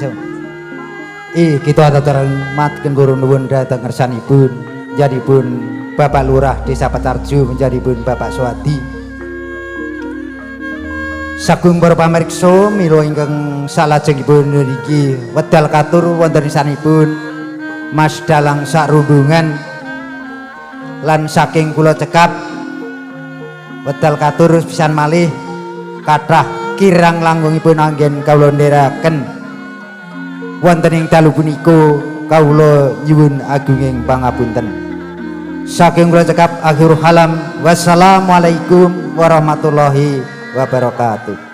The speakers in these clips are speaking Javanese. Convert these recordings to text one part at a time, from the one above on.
langsung. Kita aturaken matur nuwun dhateng ngersanipun njadipun Bapak Lurah Desa Petarjo menjadipun Bapak Suwadi. Sagung para pamirsa mila ingkang salajengipun niki wedal katur wonten sanipun Mas Dalang Sarundungan lan saking kula cekap wedal katur pisan malih kathah kirang langgungipun anggen kawula ndherekaken wonten ing dalu punika kawula nyuwun agunging pangapunten. Saking kula cekap akhirul halam wassalamualaikum warahmatullahi wabarakatuh.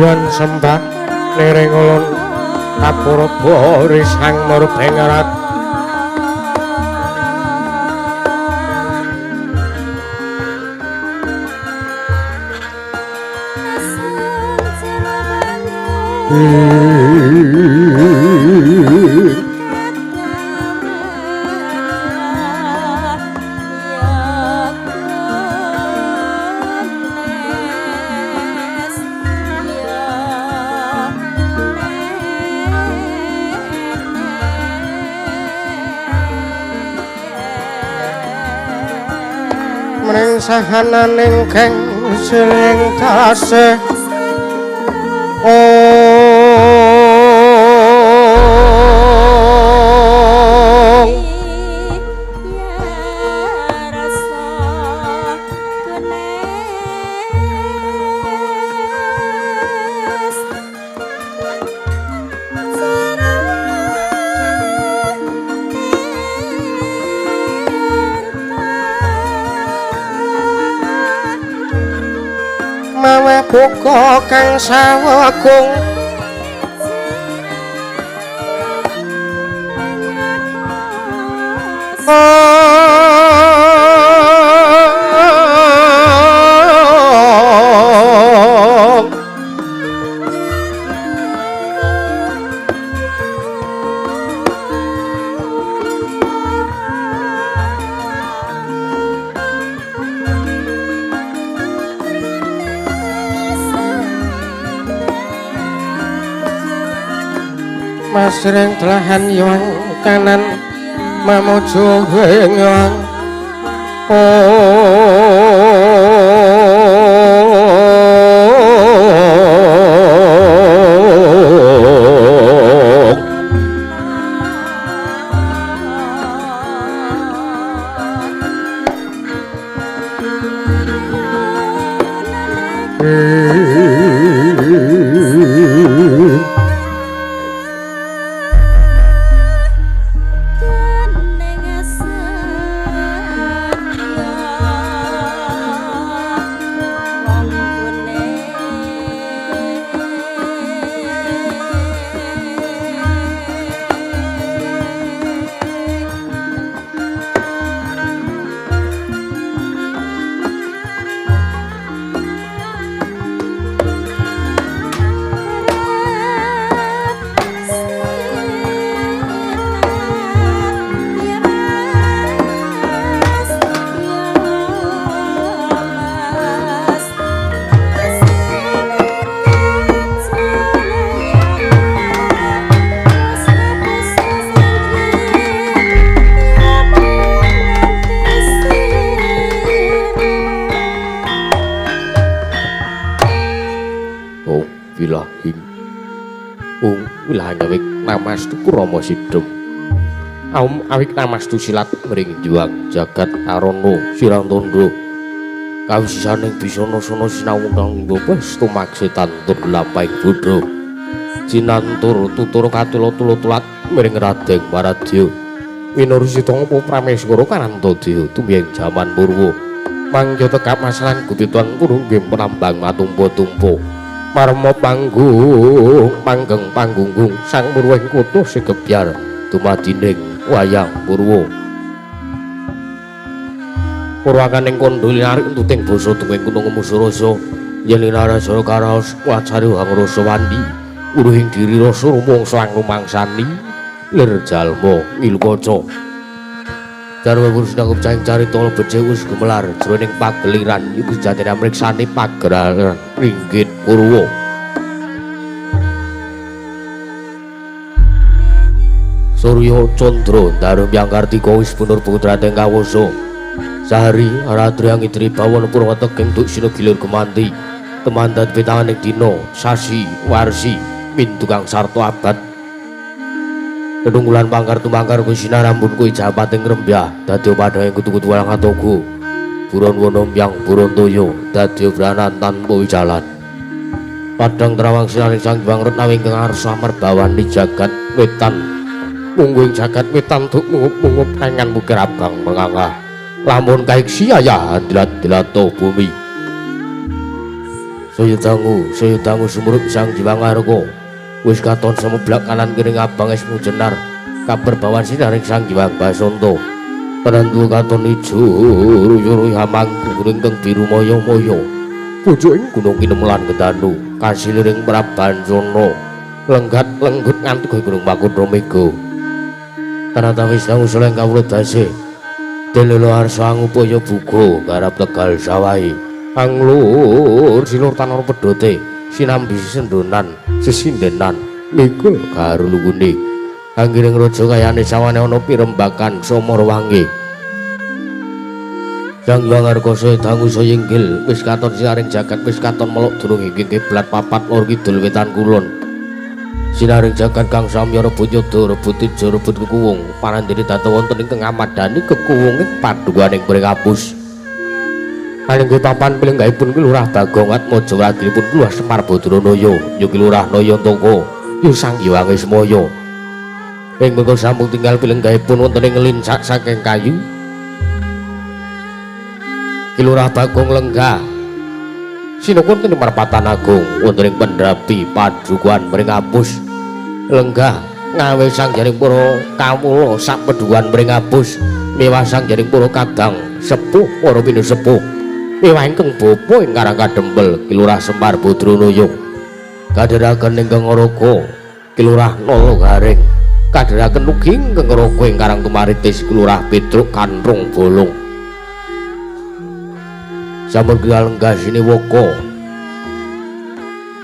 Yan sembah nering ulun kapurba risang mur bengarat mring sahananing keng siling tasih mawe buka kang sawagung masring telahan yang kanan mamuju yang namastu Rama Sidhem aum awik namastu silat mring juang jagat arono sirang tondo kawisisaning bisana-sana sinawung wis tumaksetan tur lampahing bodho jinantur tutur katula-tulat mring Radeng Maradya winurusita apa prameswara kanantadya tumiyang jaman purwa mangya tekap masalan Gusti Tuhan kurung nggih penambang matumpa-tumpa marma panggung sang murwing kutha segebyar dumadining wayang purwa purwakaning kandha linarik entuting basa tunging gunung Musarasa yen linarasa karaos wacari hangrasa wandi uruhing diri rasa rumangsa rumangsani lir jalma ilkaca jarwa kursinangkup cahing carita lebet wis gumelar jroning pageliran iku jatine mriksani pagerahan ringgit purwa Surya Candra Darumyang Kartika wis punur putraning kawasa sahari Radhyang Idri Bawon Purwateging tuk sinagilir gemanti temandan pitaning dina sasi warsi mintukang sarta abad Kedungkulan pangkar tumangkar kusinar rambun kui japating rembyah dadi padhaing kutu-kutu walang atogo buron wonombyang buron toyo dadi branan tanpa wijalan padang terawang sinaring sang Hyang Retnawi ingkang arsa merbawani jagat wetan mungguing jagat wetan tuk mungup-mungup kangan mukir abang mengangah lamun kaik siaya dilat-dilato bumi Saya dangu sumuruk sang jiwang arga. Wis katon semeblak kanan kiri ngabang es mujenar. Kabar bawan sinaring sang jiwang Basanta. Penandu katon ijo ruyu-ruyu hamangku gunung teng biru moyo-moyo. Pucuking gunung Kinemelan Kedanu. Kasiliring Prabancana. Lenggat lenggut nganti kowe gunung Makutha Mega. Tanata wis dangu seleng kawula dasih. Delelo arsa ngupaya buga garap Tegal Sawahe. Anglur silur tanara pedote sinambi sendonan sesindenan mikul karo lungune anggiring raja kayane sawane ana pirembakan Samarawangi Sang Hyang Argasa dangu saya inggil wis katon sinaring jagat wis katon meluk durung ing kiblat papat lor kidul wetan kulon sinaring jagat kang samya rebut yada rebut ijo rebut kekuwung panandene dhateng wonten ingkang amadani kekuwung ing padukaning Pringapus Paninggi papan pilenggaipun Kilurah Bagong Atmaja Wragilipun Kilurah Semar Badranaya ya Kilurah Nayantaka ya Sang Hyang Ismaya ing mengko sampun tinggal pilenggaipun wonten ing lincak saking kayu Kilurah Bagong lenggah sinukun ing Marpatan Agung wonten ing pendrapi padukuhan Pringapus lenggah ngawe sang jaring para kawula sak pedukuhan Pringapus miwah sang jaring para kadang sepuh para pinusepuh miwah ingkang bapa ing Karang Kadempel Kilurah Semar Badranaya kadheraken ingkang Ngaraga Kilurah Nalagaring kadheraken ugi ingkang Ngaraga ing Karang Tumaritis Kilurah Petruk Kanrung Bolong sampun lenggah siniwaka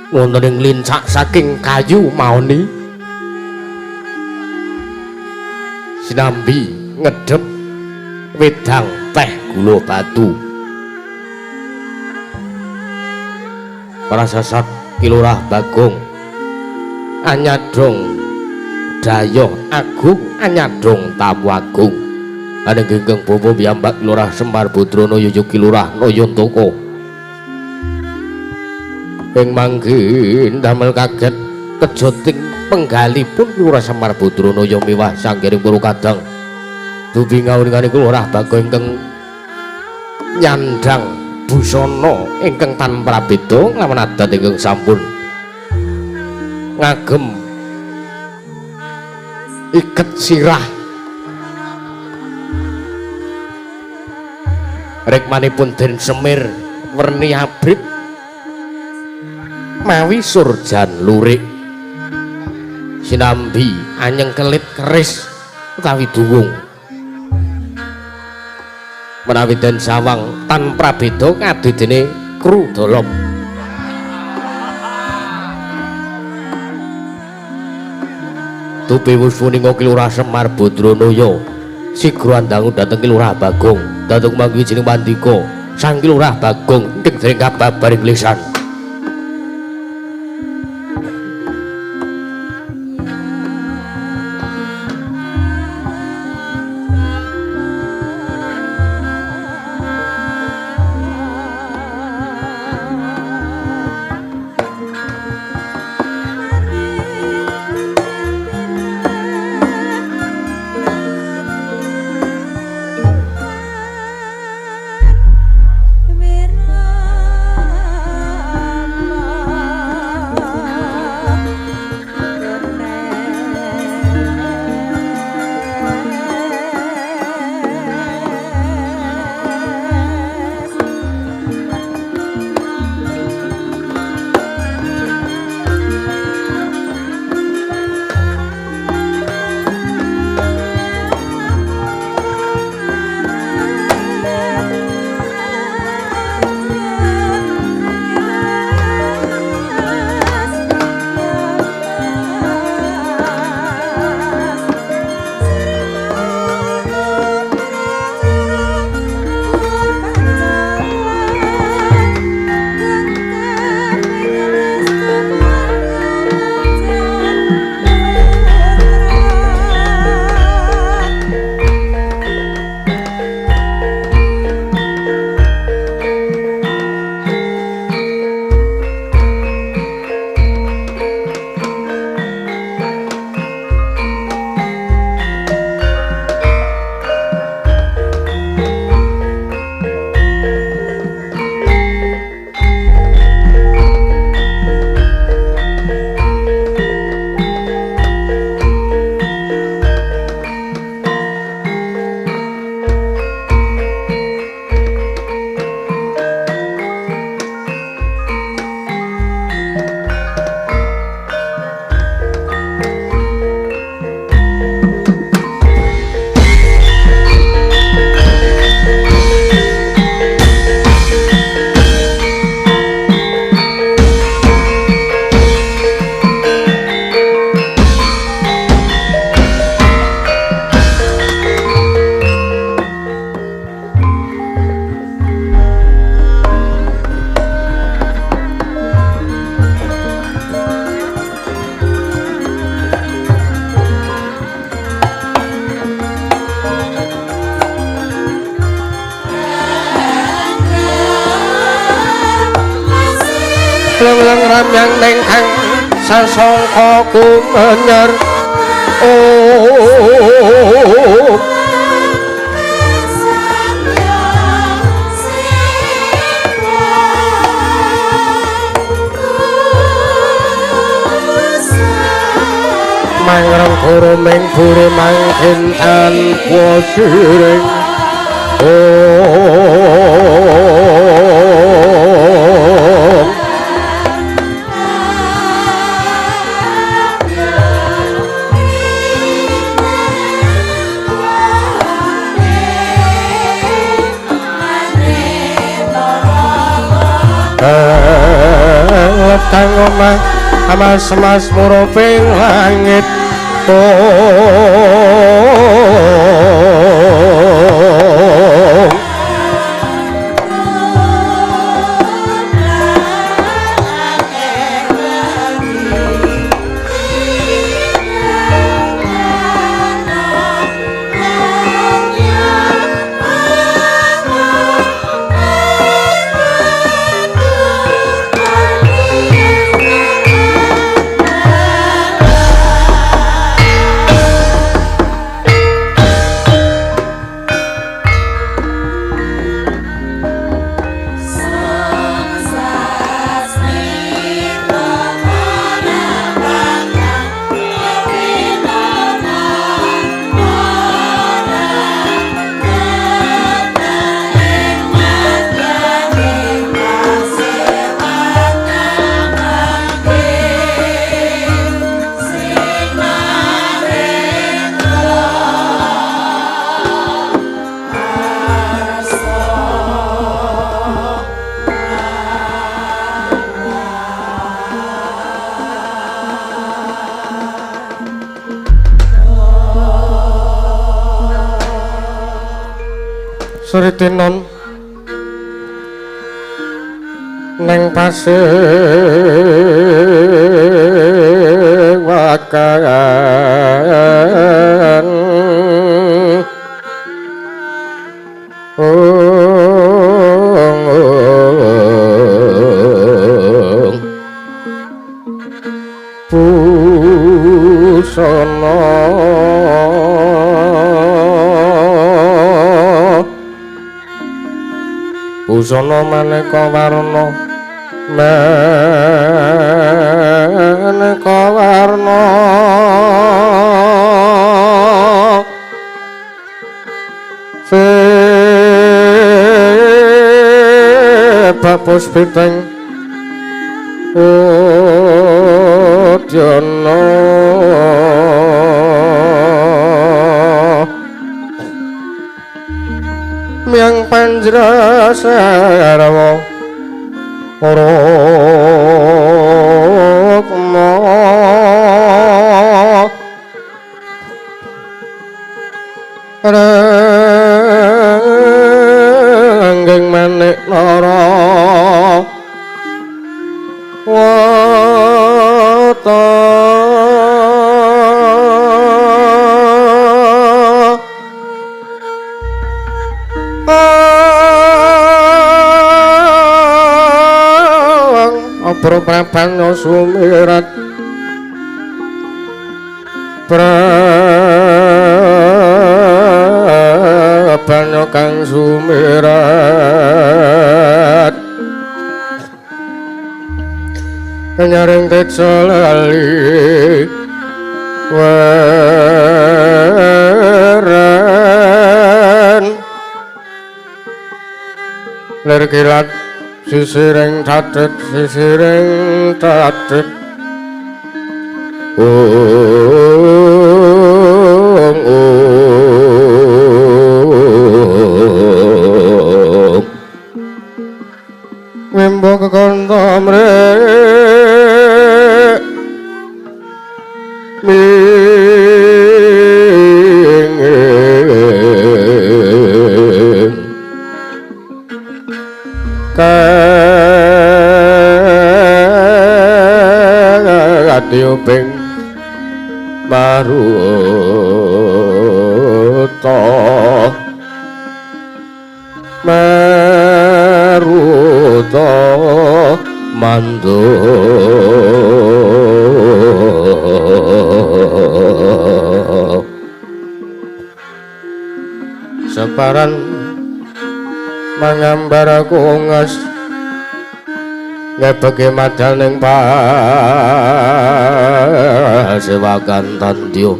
wonten ing lincak saking kayu maoni sinambi ngedhep wedang teh gula batu Prasasat Kilurah Bagong anyadong Dayoh Agung anyadong Tamu Agung ana genggeng bapa piyambak Kilurah Semar Badranaya ya Kilurah Nayantaka ing mangkin damel kaget kejoting penggalipun Kilurah Semar Badranaya miwah sanggiring para kadang dubi ngawuringane Kilurah Bagong ingkang nyandang busana ingkang tanpa beda nglawan adat ingkang sampun ngagem iket sirah rikmanipun den semir werni abrit mawi surjan lurik sinambi anyeng kelit keris utawi duwung menawi den sawang tanpa beda kadidene kru dolop tupi wuspuning Kilurah Semar Badranaya sigra andangu dhateng Kilurah Bagong dhateng manggi jeneng Mandika Sang Kilurah Bagong ing dereng kababaring lisan yang nengkang sasongko kumenyer mangrang guru ming buri mangkin tanpa siring letang omah amas-mas muruping langit Suritinon neng pasewakan pusana busana maneka warna maneka warna puspiteng udyana miang panjra sarwa rukma renggeng manik nara wata prapanyo sumirat prapanyo kang sumirat nyaring tejo lali weran lir kilat sisiring tatet wimbo kekontom rek katiuping maruta mandu separan mangambar aku ngas ngebege madal ning pasewakan tandya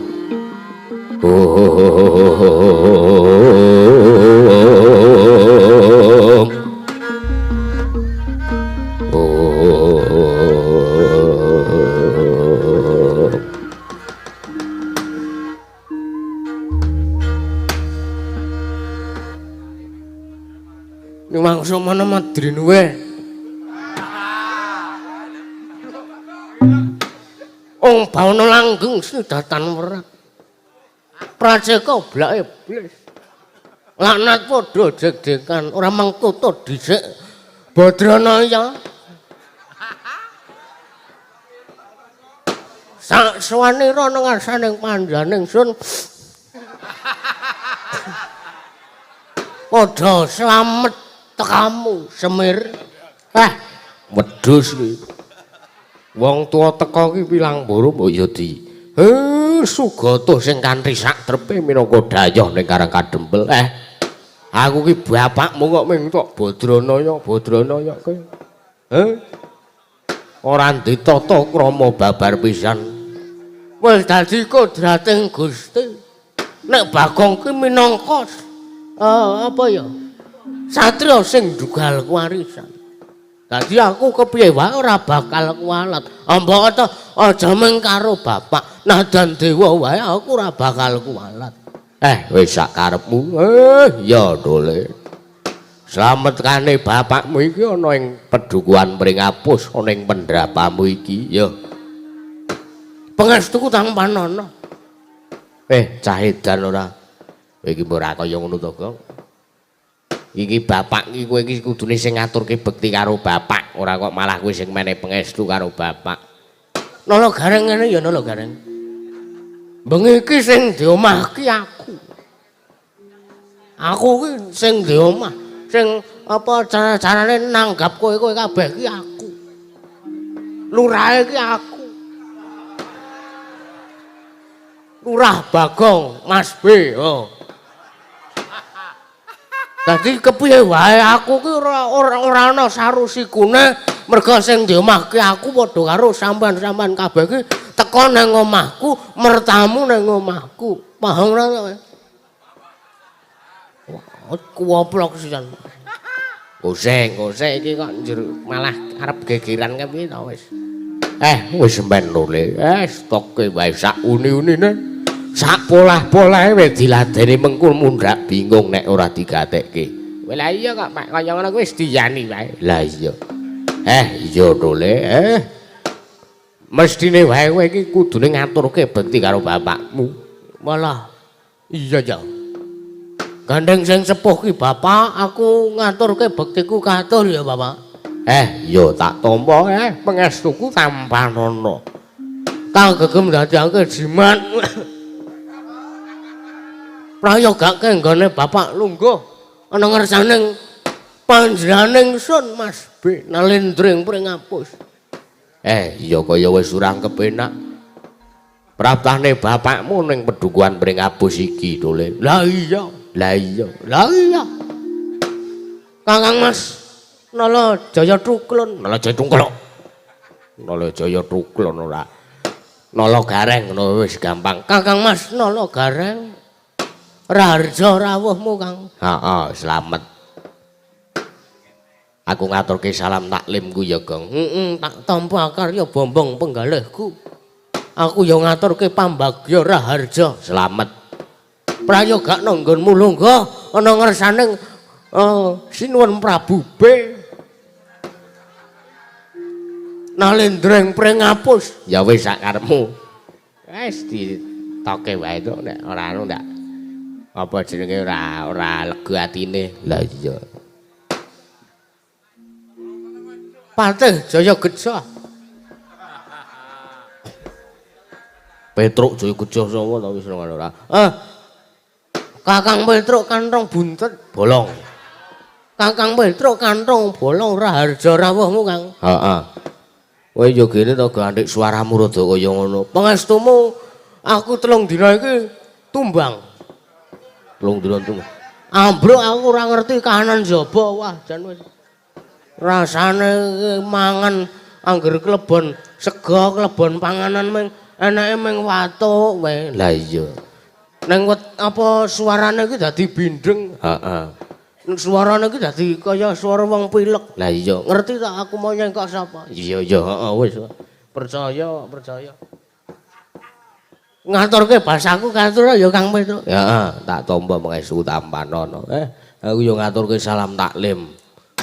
Ini mangsa mana madrin we Ong bawana langgeng sedatan werat Prajeka blak iblis laknat padha jegdekan ora mangkuto dhisik Badranaya sak swanira nang ngarsaning panjaning sun padha slamet tekamu Semir wedhus iki wong tuwa teka iki pilang boro mbok ya di Sugata sing kanthi sak trepe minangka dayoh ning Karang Kadempel aku ki bapakmu kok mintok Badranaya kowe ora ditata krama babar pisan wis dadi kodrating Gusti nek Bagong ki minangka apa ya satriya sing dugal warisan dadi aku kepiye wae ora bakal kualat mbok aja mung karo bapak nadan dewa wae aku ora bakal kualat wis sak karepmu ya dole slametkane bapakmu iki ana ing Pedukuhan Pringapus ana ing pendrapamu iki ya pangestuku tampanana cah edan ora iki ora kaya ngono to Gong iki bapak iki kowe iki kudune sing ngaturke bekti karo bapak ora kok malah kowe sing menehi pangestu karo bapak Nala Gareng ngene ya Nala Gareng bengi iki sing diomahke aku ki sing diomah sing apa carane nanggap kowe kabeh ki aku lurahe ki aku Lurah Bagong Mas B Dadi kepiye wae aku ki ora ana sarusikune merga sing diomahke aku padha karo sampean-sampean kabeh ki teka nang omahku, mertamu nang omahku. Paham ora kowe? Wah, kuwoplok sisan. Goseng iki kok malah arep gegeran kepiye to wis. Wis men nule. Stoke wae sak uni-unine. Sak polah-polahe wis diladeni mengkul mundhak bingung nek ora digatekke. Lah iya kok Pak kaya ngono kuwi wis diyani wae. Lah iya. Iya dole. Mestine wae kowe iki kudune ngaturke bekti karo bapakmu. Malah iya ya. Gandeng sing sepuh ki bapak, aku ngaturke bektiku katur ya bapak. Iya tak tampa pangestuku tampanana. Kang gegem dadekake jimat. Prayogake nggone bapak lungguh ana ngersaning panjenenganing sun Mas B nalendring Pringapus. Iya kaya wis urang kepenak. Praptane bapakmu ning Pedukuhan Pringapus iki dole. Lah iya. Kakang Mas Nala Jaya Tuklon, Nala Jaya Tuklon ora. Nala Gareng ngono wis gampang. Kakang Mas Nala Gareng. Raharja rawuhmu Kang. Slamet. Aku ngaturke salam taklimku ya Gong. Tak tampa karya bombong penggalihku. Aku ya ngaturke pambagya Raharja. Slamet. Prayoga nanggonmu lungguh ana ngersaning Sinuwun Prabu B. Nalendreng Pringapus. Ya wis sak karepmu. Wis ditoke wae to nek ora anu ndak. Apa jenenge ora lega atine. Lah iya. Patih Jaya Gejah. Petruk Jaya Gejah sapa to wis ora. Kakang Petruk kantong buntet bolong. Kakang Petruk kantong bolong ora harja rawuhmu, Kang. Heeh. Kowe yo gene to gandhik suaramu rada kaya ngono. Pangestumu aku 3 dina iki tumbang. 3 dina tumbang. Ambruk aku ora ngerti kahanan jaba. Wah, jan wis rasane mangan angger klebon sega, klebon panganan meng enake meng watuk wae. Lah iya. Neng apa suarane iki dadi bindeng. Heeh. Suarane iki dadi kaya suara wong pilek. Lah iya, ngerti tak aku mau nyengkok sapa? Iya iya, heeh wis. Percaya. Ngaturke basaku katur ya Kang Petruk. Heeh, tak tampa mengesu tampanono. Aku yo ngaturke salam taklim.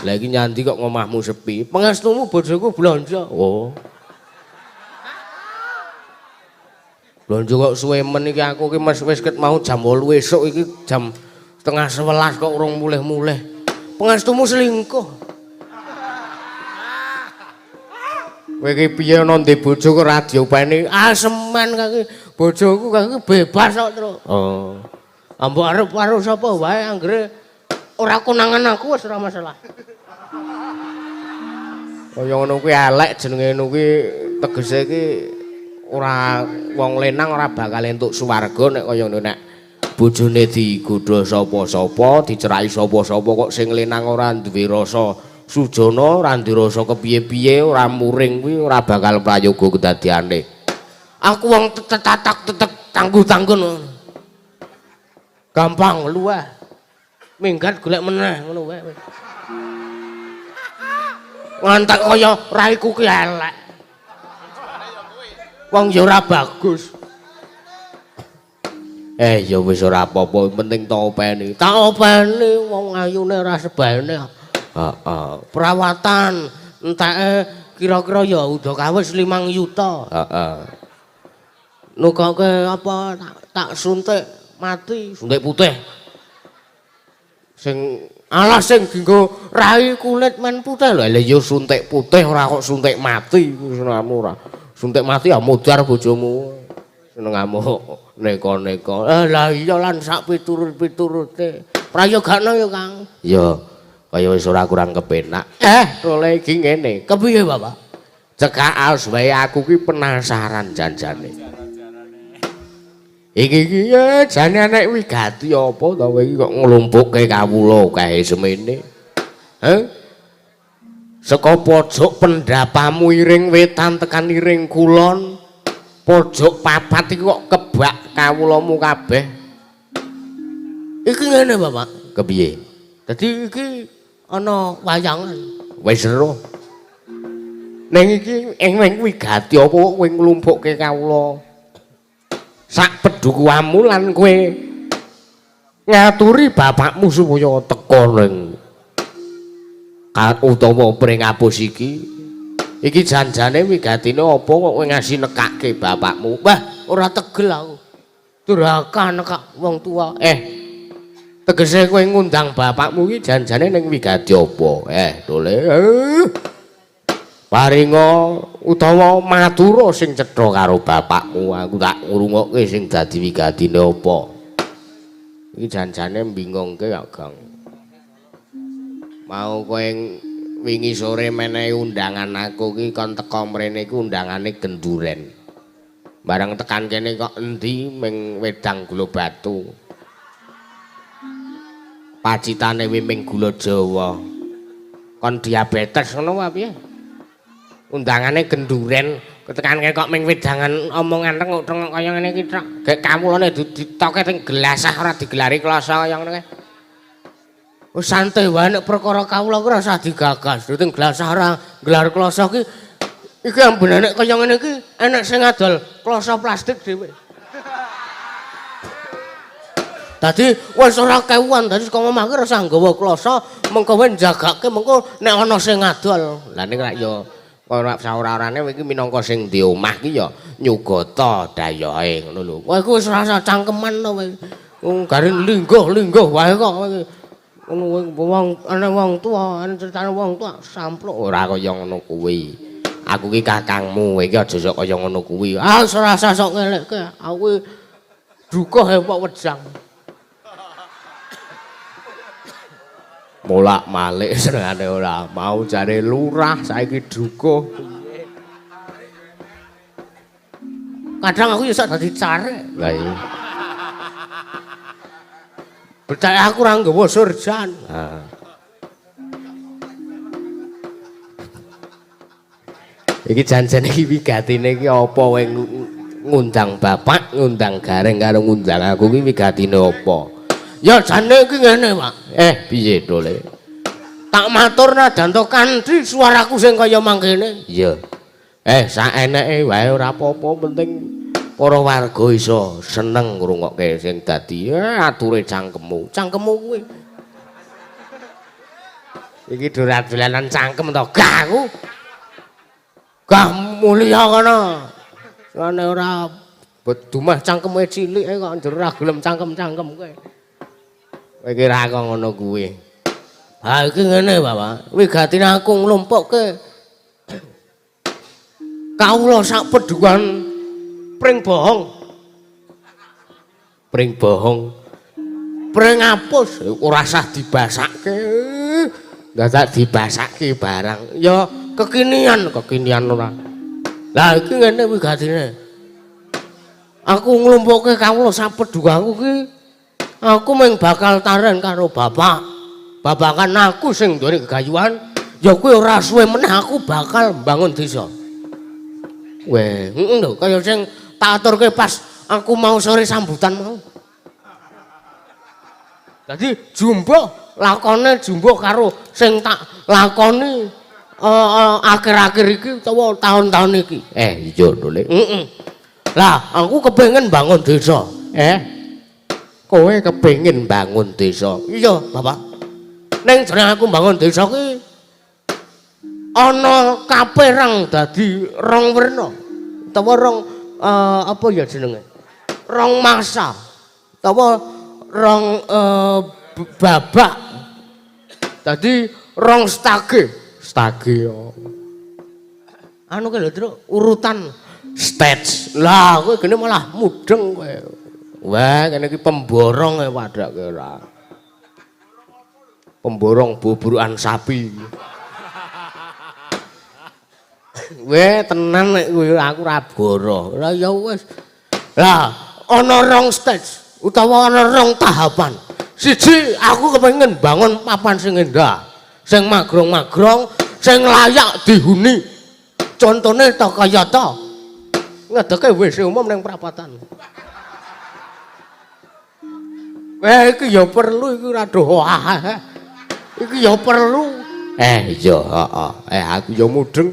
Lah iki nyandi kok ngomahmu sepi. Pangestumu bojoku blonjo. Oh. Blonjo kok suwe men iki aku ki wis ket mau jam 8 esuk iki jam setengah 11 kok urung mulih-mulih. Pangestumu selingkuh. Kowe iki piye ana ndek bojo kok ra diopeni? Asemen kaki bojoku kaki bebas kok, Truk. Oh. Ambok arep karo sapa wae anggere ora konangan aku wis ora masalah. Kaya ngono kuwi elek jenenge ngono kuwi tegese iki ora wong lenang ora bakal entuk swarga nek kaya ngono nek bojone digodha sapa-sapa, dicerai sapa-sapa kok sing lenang ora duwe rasa sujana, ora duwe rasa kepiye-piye, ora muring kuwi ora bakal prayoga kedadiane. Aku wong tetek tangguh-tanggun. Gampang luweh. Minggat golek meneh ngono wae. Ngantek kaya raiku ki elek. Wong ya ora bagus. Ya wis ora apa-apa, penting tak openi. Tak openi wong ayune ora sebene. Heeh. Perawatan enteke kira-kira ya udakawis 5 yuta. Heeh. Nukoke apa tak suntik mati, suntik putih. Sing alas sing dienggo rai kulit men putih lho. Lah ya suntik putih ora kok suntik mati senengmu ora. Suntik mati ya mudar bojomu. Senengmu neka-neka. Lah iya lan sak piturut-piturute. Prayogane ya, Kang. Ya, kaya wis ora kurang kepenak. Role iki ngene. Kepiye, Bapak? Cekak aos wae aku ki penasaran janjane. Iki ya jane anek wigati apa to kowe iki kok nglumpukke kawula kae semene. Saka pojok pendapamu iring wetan tekan iring kulon, pojok papat iki kok kebak kawulamu kabeh. Iki ngene, Bapak. Kepiye? Dadi iki ana wayangan. Wis seru. Ning iki ing wigati apa kok kowe nglumpukke kawula? Sak pedukuanmu lan kowe ngaturi bapakmu supaya teka ning utawa pring apus iki. Iki janjane wigatine apa kok kowe ngasih nekake bapakmu? Wah, ora tegel aku. Durhaka nekak wong tua. Tegese kowe ngundang bapakmu iki janjane ning wigati apa? Dole. Paringa utawa matura sing cetha karo bapakmu, aku tak ngrungokke sing dadi wigatine apa. Iki janjane mbingungke ya, Gang. Mau kowe wingi sore menehi undangan aku ki kon teka mrene iku undangane genduren. Bareng tekan kene kok endi ming wedang gula batu. Pacitane wiming gula Jawa. Kon diabetes ngono apa piye? Undangane genduren ketekan kok ming wedangan omongan tengok kaya ngene iki tok. Gek kawulane ditoke teng gelasah ora digelari kloso kaya ngono kae. Wis santai wae nek perkara kawula ora usah digagas. Teng gelasah ora gelar kloso iki ambene nek kaya ngene iki enek sing ngadol kloso plastik dhewe. Dadi wis ora kewuan dadi saka omah ki ora usah nggawa kloso mengko wae njagake mengko nek ana sing ngadol. Lah ning rak ya ora saora-orane iki minangka sing di omah ki ya nyugata dayohe ngono lho. Kowe iku wis rasa cangkeman to kowe. Wong garing lingguh wae kok kowe. Ngono wong ana wong tuwa, ana critane wong tuwa sampluk ora kaya ngono kuwi. Aku ki kakangmu, iki aja sok kaya ngono kuwi. Ah ora rasa sok ngelekke. Aku dukuh kok wedang. Molak-malik senengane ora mau jare lurah saiki dukuh. Kadang aku ya sak dadi carek. Lah iya. Percaya aku ora nggawa surjan. Iki janjane iki wigatine iki apa kowe ngundang bapak, ngundang Gareng karo ngundang aku iki wigatine apa? Ya jane iki ngene, Pak. Piye dole? Tak matur najan to kanthi suaraku sing kaya mangkene. Iya. Saeneke wae ora apa-apa, penting para warga iso seneng ngrungokke sing dadi ature cangkemmu. Cangkemmu kuwi. Iki dolan-dolanan cangkem to, gah aku. Gah mulya kana. Soale ora bedumah cangkeme cilik kok njero ora gelem cangkem-cangkem kowe. Kowe iki ra kok ngono kuwi. Ha iki ngene, Bapak. Wigatine aku nglumpukke kawula sak peduan pring bohong. Pring bohong. Pring apus ora usah dibasake. Dadak dibasake barang. Ya kekinian ora. Lah iki ngene wigatine. Aku nglumpukke kawula sak peduanku ki aku mung bakal taren karo bapak. Babakan aku sing duwe gegayuhan, ya kuwi ora suwe meneh aku bakal mbangun desa. Weh, lho kaya sing tak aturke pas aku mau sore sambutan mau. Dadi jumbuh lakone jumbuh karo sing tak lakoni akhir-akhir iki utawa tahun-tahun iki. Iya Dole. Lah, aku kepengin bangun desa. Kowe kepengin bangun desa. Iya, Bapak. Ning jeneng aku bangun desa ki ana kapérang dadi rong werna. Utawa rong apa ya jenenge? Rong masa. Utawa rong babak. Dadi rong stage. Stage anu ki lho, Truk, urutan stage. Lah kowe gene malah mudeng kowe. Wah, kene iki pemborong padake ora. Pemborong buburukan sapi. Weh tenan nek kowe aku ra boro. Lah ya wis. Lah ana rong stage utawa ana rong tahapan. Siji aku kepengin bangun papan sing endah, sing magrong-magrong, sing layak dihuni. Contone ta kaya ta. Ngedeke WC umum ning perapatan. Iki ya perlu iki rada iki ya perlu. Iya, heeh. Aku ya mudeng.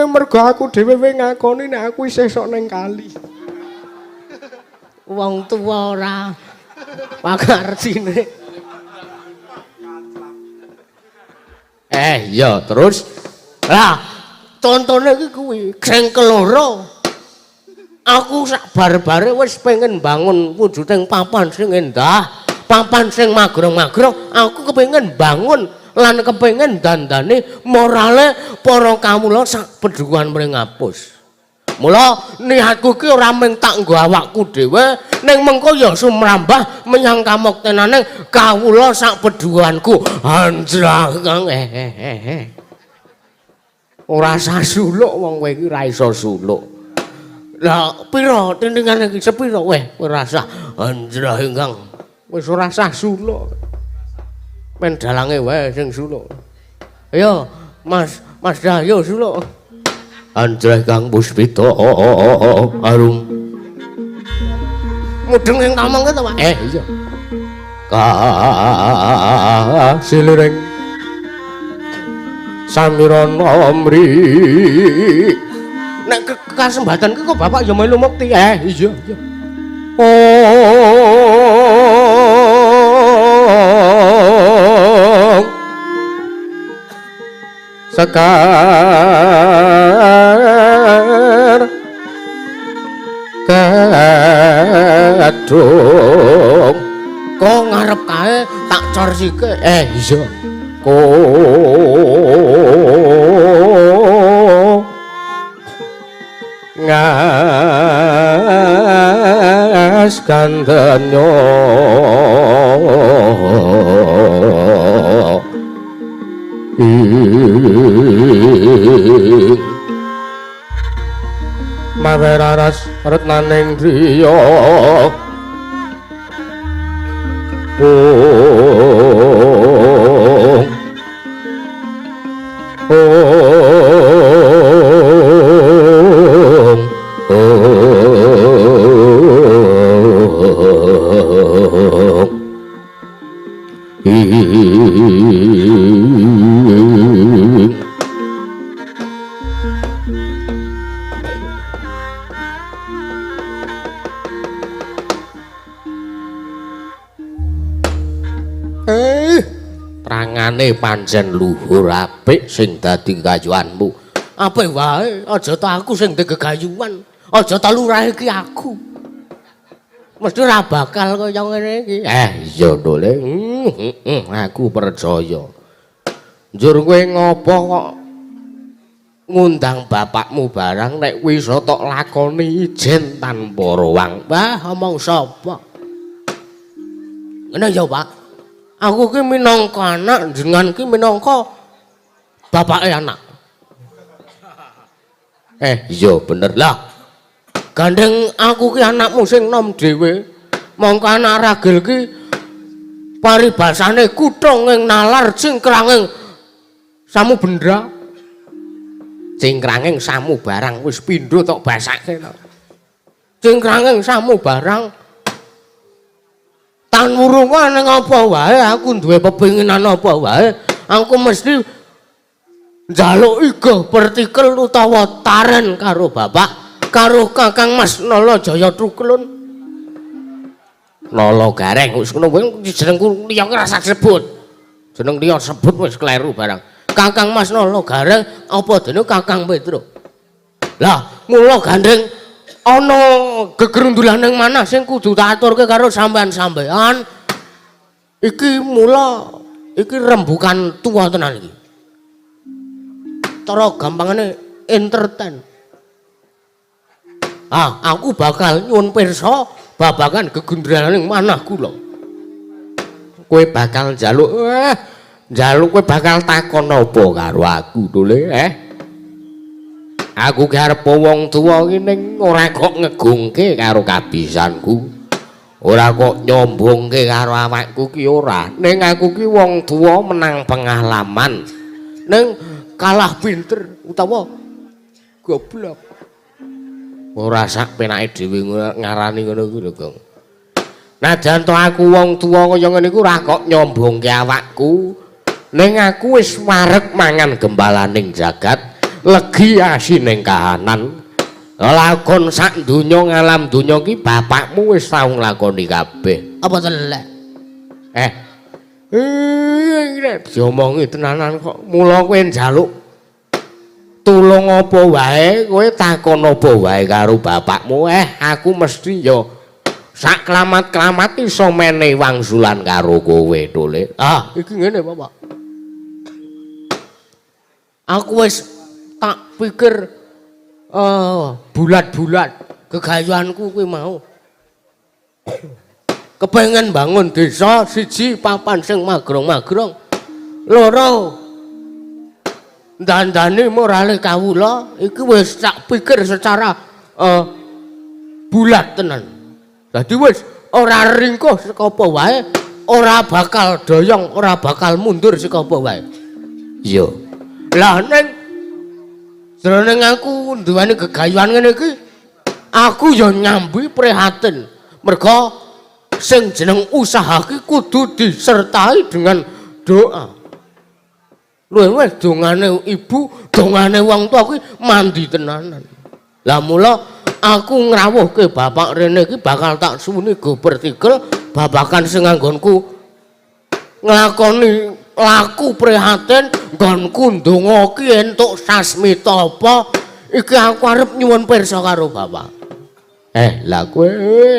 Mergo aku dhewe ngakoni nek aku isih sok ning kali. Wong tuwa ora pangartine. Iya, terus lah contone iki kuwi sing keloro. Aku sak bare-bare wis pengen bangun wujuding papan sing endah. Papan sing magrong-magrong, aku kepengin bangun lan kepengin dandane morale para kawula sak pedukuhan mring ngapus. Mula niatku ki ora mung tak nggo awakku dhewe, ning mengko ya sumrambah menyang kamuktenaning kawula sak pedukuhanku. Anjrah Kang. Ora usah suluk wong kowe iki ora iso suluk. Lah pira tindingan iki sepira weh ora usah. Anjrah Kang. Wis ora usah suluk. Men dalange wae sing suluk. Ayo, Mas Dahyo suluk. Anjreh Kang Puspita arum. Mudeng sing tamang to, Pak? Iya. Kasilireng samirana mri. Nek kesempatan ki kok Bapak ya melu mukti. Iya. Sekar kadung kok ngarep kae tak cor sike iya ngas kandanyo maning driya Trangane pancen luhur apik sing dadi gegayuhanmu. Apik wae, aja ta aku sing gegayuhan. Aja ta lurah iki aku. Mesti ora bakal kaya ngene iki. Iya dole. Aku percaya. Njur kowe ngopo kok ngundang bapakmu barang nek wis tok lakoni ijen tanpa ruang. Wah, omong sapa? Ngene ya, Pak. Aku ki minangka anak, jenengan ki minangka bapake anak. Iya bener lah. Gandeng aku ki anakmu sing nom dhewe. Mongko anak ragil ki paribasane kuthung ing nalar cingkranging samu bendra. Cingkranging samu barang wis pindho tok basake to. Cingkranging samu barang tan wurungan ning apa wae aku duwe pepinginan apa wae aku mesti njaluk iga partikel utawa taren karo bapak karo Kakang Mas Nala Jaya Truklun. Nala Gareng wis ngono wae jenengku liya ora sak sebut. Jeneng liya sebut wis kleru barang. Kakang Mas Nala Gareng apa dene Kakang Petruk. Lah mula gandeng ana gegerundulan ning manah sing kudu tak aturke karo sampean-sampean. Iki mula iki rembukan tuwa tenan iki. Cara gampangane entertain. Aku bakal nyuwun pirsa babagan gegerundulan ning manah kula. Kowe bakal njaluk kowe bakal takon apa karo aku dole Aku ki arep wong tuwa iki ning ora kok ngegungke karo kabisanku. Ora kok nyombongke karo awakku ki ora. Ning aku ki wong tuwa menang pengalaman. Ning kalah pinter utawa goblok. Ora sak penake dhewe ngarani ngono kuwi lho, Gong. Najan to aku wong tuwa kaya ngene iku ora kok nyombongke awakku. Ning aku wis marek mangan gembalaning jagat. Legi asining kahanan lakon sak donya ngalam donya ki bapakmu wis tau nglakoni kabeh apa telek diomongi tenanan kok mula kowe njaluk tulung apa wae kowe takon apa wae karo bapakmu aku mesti ya sak klamat-klamat iso menehi wangsulan karo kowe dole iki ngene Bapak aku wis tak pikir bulat-bulat gegayuhanku kuwi mau kepengen bangun desa siji papan sing magrong-magrong loro dandane morale kawula iki wis tak pikir secara bulat tenan dadi wis ora ringkuh saka apa wae ora bakal doyong ora bakal mundur saka apa wae iya lah ning jroning aku duweni gegayuhan ngene iki aku ya nyambi prihatin merga sing jeneng usaha ki kudu disertai dengan doa. Luwih dongane ibu, dongane wong tua kuwi mandi tenanan. Lah mula aku ngrawuhke bapak rene iki bakal tak suwuni go partikel babakan sing anggonku nglakoni laku prihatin nggonku ndonga ki entuk sasmita apa iki aku arep nyuwun pirsa karo bapak. Lah kowe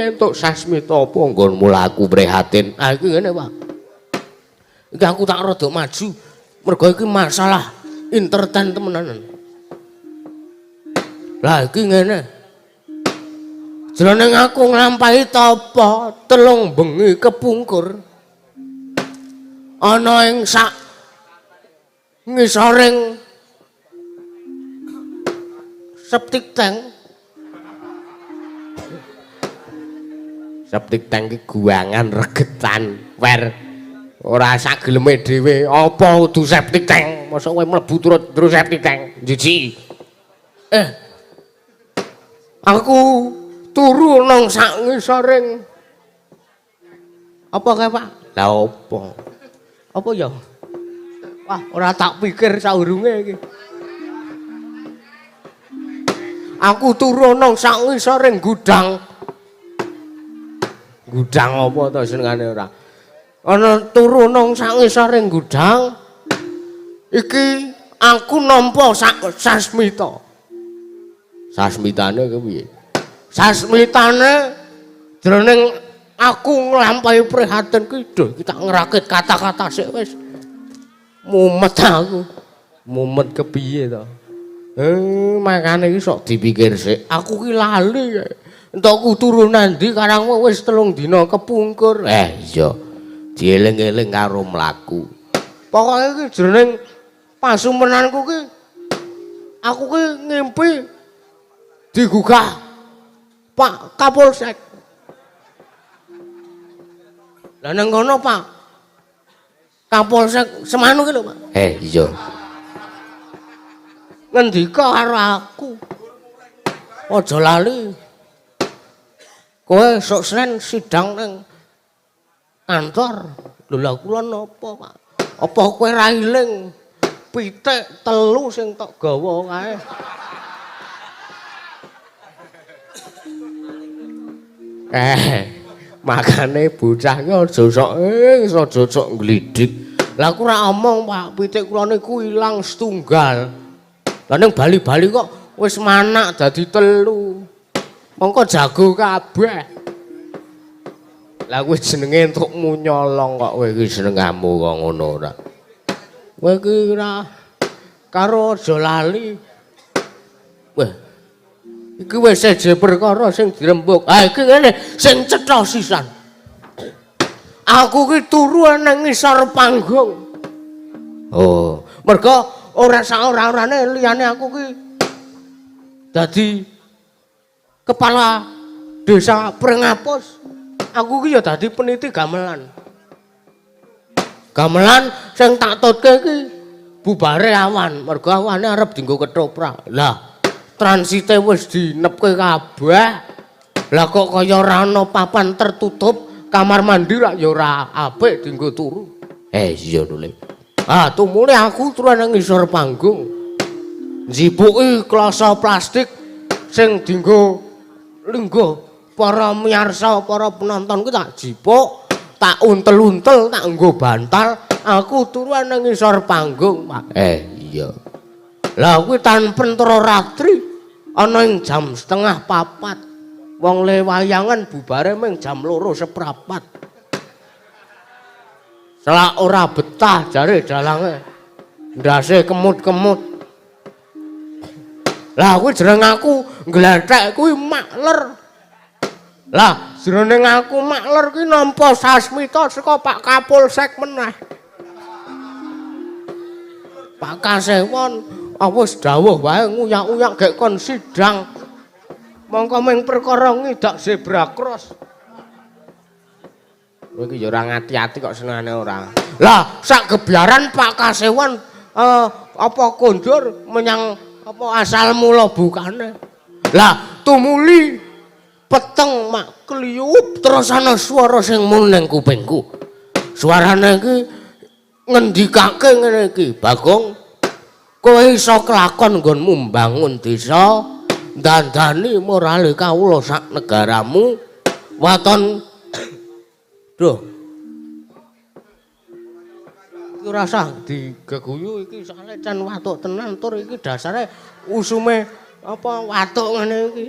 entuk sasmita apa nggonmu laku prihatin? Iki ngene, Pak. Iki aku tak rada maju mergo iki masalah entertain temenan. Lah iki ngene. Jroning aku nglampahi tapa 3 bengi kepungkur. Ana ing sak ngisoring septic tank septic tank ki guangan regetan wer ora sak geleme dhewe apa kudu septic tank mosok kowe mlebu terus septic tank jiji aku turu nang sak ngisoring apa kae Pak lah apa ya wah ora tak pikir saurunge iki aku turu nang sak ngisoring gudang apa to senengane ora ana turu nang sak ngisoring gudang iki aku nampa sak sasmita sasmitane kepiye sasmitane jroning aku nglampahi prihatin ki lho kita ngerakit kata-kata sik wis mumet aku mumet kepiye to makane iki sok dipikir sik aku ki lali entuk turu nandi karang wis 3 dina kepungkur iya dieling-eling karo mlaku pokoke iki jroning pasumenanku ki aku ki ngimpi digugah Pak Kapolsek lah nang kono Pak Kapolsek semanu ki lho Pak iya ngendika karo aku aja lali kowe sok Senin sidang ning kantor lho lha kula napa Pak apa kowe ra iling pitik 3 sing tok gawa kae makane bocah ki aja sok nglidik lah aku ora omong Pak pitik kula niku ilang setunggal lah ning bali-bali kok wis manak dadi 3 mongko jago kabeh lah kowe jenenge entukmu nyolong kok kowe iki senengamu kok ngono ora kowe iki ora karo aja lali wah iki wis seje perkara sing dirembuk iki ngene sing cetha sisan aku ki turu nang ngisor panggung mergo ora ora-orane liyane aku ki dadi kepala desa Prengapus aku ki ya dadi peniti gamelan sing tak tutke ki bubare awan mergo awane arep dienggo ketoprak lah transite wis dinepke kabeh lah kok kaya ora ana papan tertutup kamar mandi rak ya ora apik dienggo turu iya nule tumule aku turu nang ngisor panggung njipuki klasa plastik sing dienggo linggo para miyarsa para penonton ku tak jipuk tak untel-untel tak nggo bantal aku turu nang ngisor panggung Pak iya lah kuwi tanpen tara ratri ana ing jam 3:30 wong le wayangan bubare ming jam 2:15 selak ora betah jare dalange ndase kemut-kemut lah kuwi jeneng aku ngglethek kuwi makler lah jroning aku makler kuwi nampa sasmita saka Pak Kapolsek meneh Pak Kasewon wis dawuh wae nguyak-uyak gek kon sidang mongko ming perkara ngidak zebra cross kowe iki ya ora ngati-ati kok senengane ora lah sak gebyaran Pak Kasewon apa kondur menyang apa asal mula bukane lah tumuli peteng mak kliup terus ana swara sing mung ning kupingku suarane iki ngendikake ngene iki Bagong kowe iso kelakon nggonmu mbangun desa dandani morale kawula sak negaramu waton duh iki ora usah digeguyu iki salecen watuk tenan tur iki dasare usume apa watuk ngene iki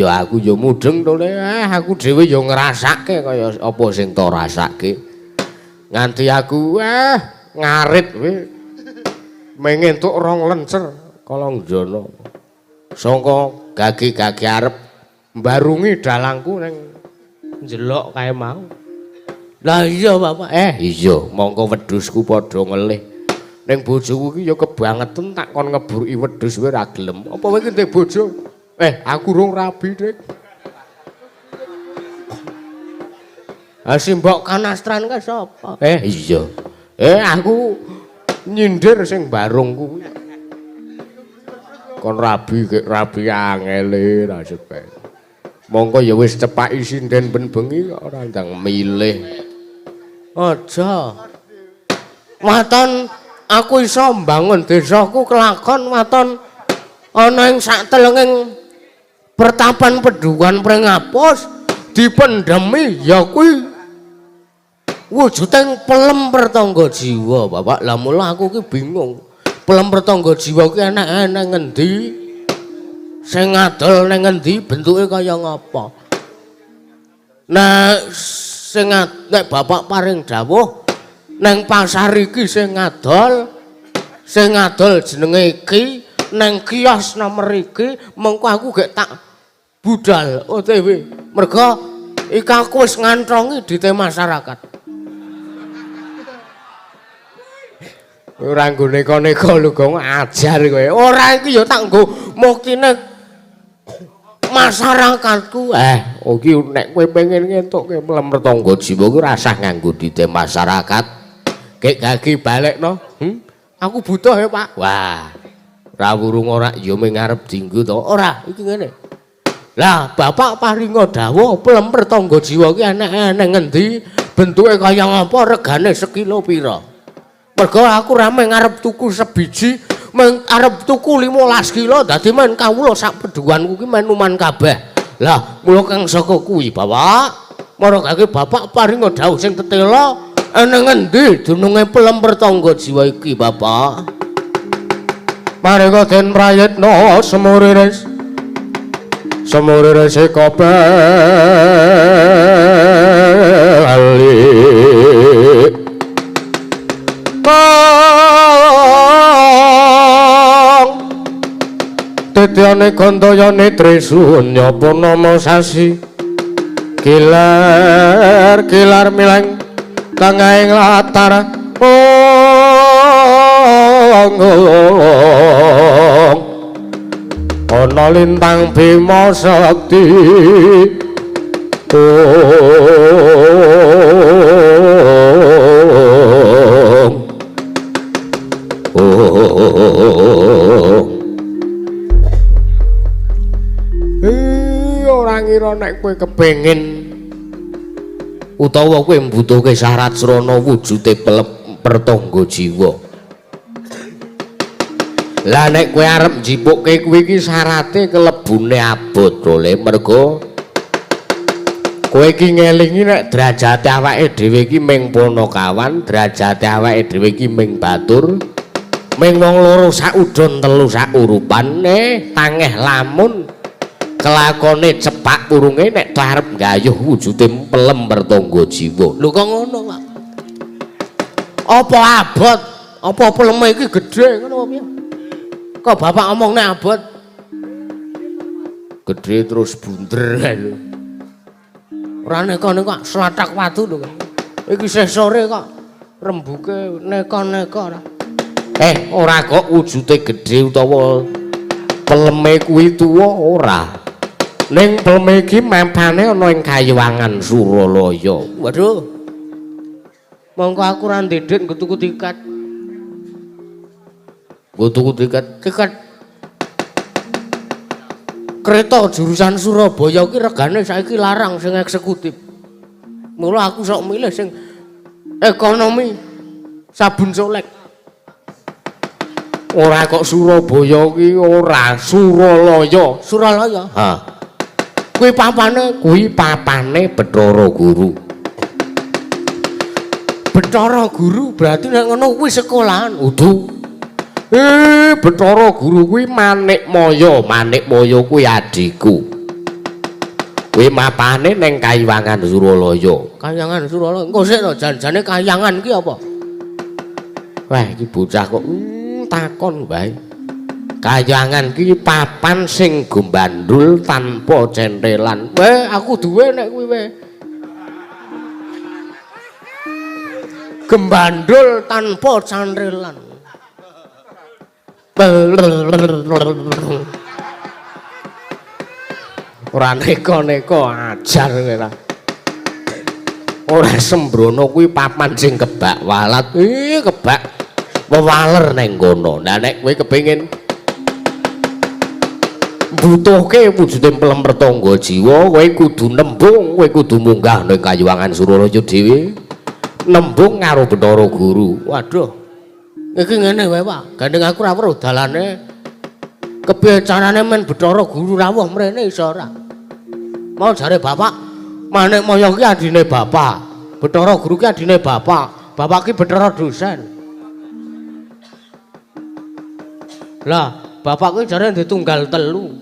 ya aku ya mudeng to le aku dhewe ya ngrasake kaya apa sing to rasake nganti aku ngarit kowe mengentuk rong lencer kolong jono saka gage-gage arep mbarungi dalangku ning njelok kae mau lah iya Bapak iya mongko wedhusku padha ngelih ning bojoku iki ya kebangetan tak kon ngebruki wedhus kowe ora gelem apa kowe iki ndek bojo aku rung rabi Dik Simbok kanastran ka sapa? Iya. Aku nyindir sing barung kuwi. Kon rabi angele rasep. Mongko ya wis cepaki sinden ben bengi kok ora ndang milih. Aja. Waton aku iso mbangun desaku kelakon waton ana ing saktelenging pertapan Pedukuhan Pringapus dipendhemi ya kuwi wujuding pelem pertangga jiwa, Bapak. Lah mula aku ki bingung. Pelem pertangga jiwa ki enek ngendi? Sing ngadol ning ngendi? Bentuke kaya ngapa? Nah, nek Bapak paring dawuh neng pasar iki sing ngadol jenenge iki neng kios nomor iki mengko aku gek tak budal OTW merga iki aku wis ngantongi di masyarakat ora nggo neko-neko lho kok ajar kowe ora iki ya tak nggo muktine masyarakatku iki nek kowe pengen ngentukke mlem tangga jiwa ku rasah nganggo di masyarakat kek gagi balik no aku butuh ya Pak wah rawurung ora ya mengarep dinggo to ora iki ngene lah Bapak paringa dawuh pelem pertangga jiwa ki enek ngendi bentuke kaya ngapa regane sekilo pira mergo aku rame ngarep tuku sebiji arep tuku 15 kilo dadi men kawula sak peduanku ki menuman kabeh lah mula kang saka kuwi Bapak marang Bapak paringa dawuh sing tetela ana ngendi dununge pelem pertangga jiwa iki Bapak marega den prayitna semuriris kabeh Tetyane gandayane Trisunya Purnama sasi kilar mileng kang ing latar ana lintang Bima Sakti ora ngira nek kowe kepengin utawa kowe mbutuhke syarat srana wujude pertangga jiwa. Lah nek kowe arep njipukke kuwi iki syarate kelebune abot oleh mergo kowe iki ngelingi nek derajate awake dhewe iki ming Punakawan, derajate awake dhewe iki ming batur, ming wong loro sak udon telu sak urupan tangeh lamun kelakone cepak purunge nek arep nggayuh wujude pelem pertangga jiwa. Lho kok ngono, Pak? Apa abot? Apa peleme iki gedhe ngono apa piye? Kok Bapak omongne abot? Gedhe terus bunder lho. Ora neka-neka slathak watu lho. Iki isih sore kok rembuke neka-neka ora. Ora kok wujude gedhe utawa peleme kuwi tuwa ora. Ning peleme iki mempane ana ing Kayuwangan Suralaya. Waduh. Mongko aku ra ndedit nggo tuku tiket. Nggo tuku tiket kereta jurusan Surabaya ki regane saiki larang sing eksekutif. Mula aku sok milih sing ekonomi sabun solek. Ora kok Surabaya ki ora, Suralaya. Suralaya. Ha. Kuwi papane Bathara Guru. Bathara Guru berarti nek ngono kuwi sekolahan. Udu. Bathara Guru kuwi Manikmaya kuwi adikku. Kuwi mapane ning Kayuwangan Suralaya. Kayuwangan Suralaya. Engko sik to jan-jane Kayuwangan ki apa? Wah, iki bocah kok takon wae. Kayuwangan ki papan sing gumbandul tanpa centelan. Aku duwe nek kuwi wae. Gembandul tanpa centelan. Ora neko-neko ajar kowe. ora sembrono kuwi papan sing kebak walat. Kebak wewaler neng kono. Lah nek kowe kepengin butuhke wujude pelemper tangga jiwa, kowe kudu nembung, kowe kudu munggah ning Kayuwangan Suralaya dhewe. Nembung karo Bathara Guru. Waduh. Iki ngene wae, Pak. Gandeng aku ra weruh dalane. Kepiye carane men Bathara Guru rawuh mrene iso ora? Mau jare bapak, Manik Maya ki adine bapak. Bathara Guru ki adine bapak. Bapak ki Bathara dosen. Lah, bapak ki jare ditunggal telu.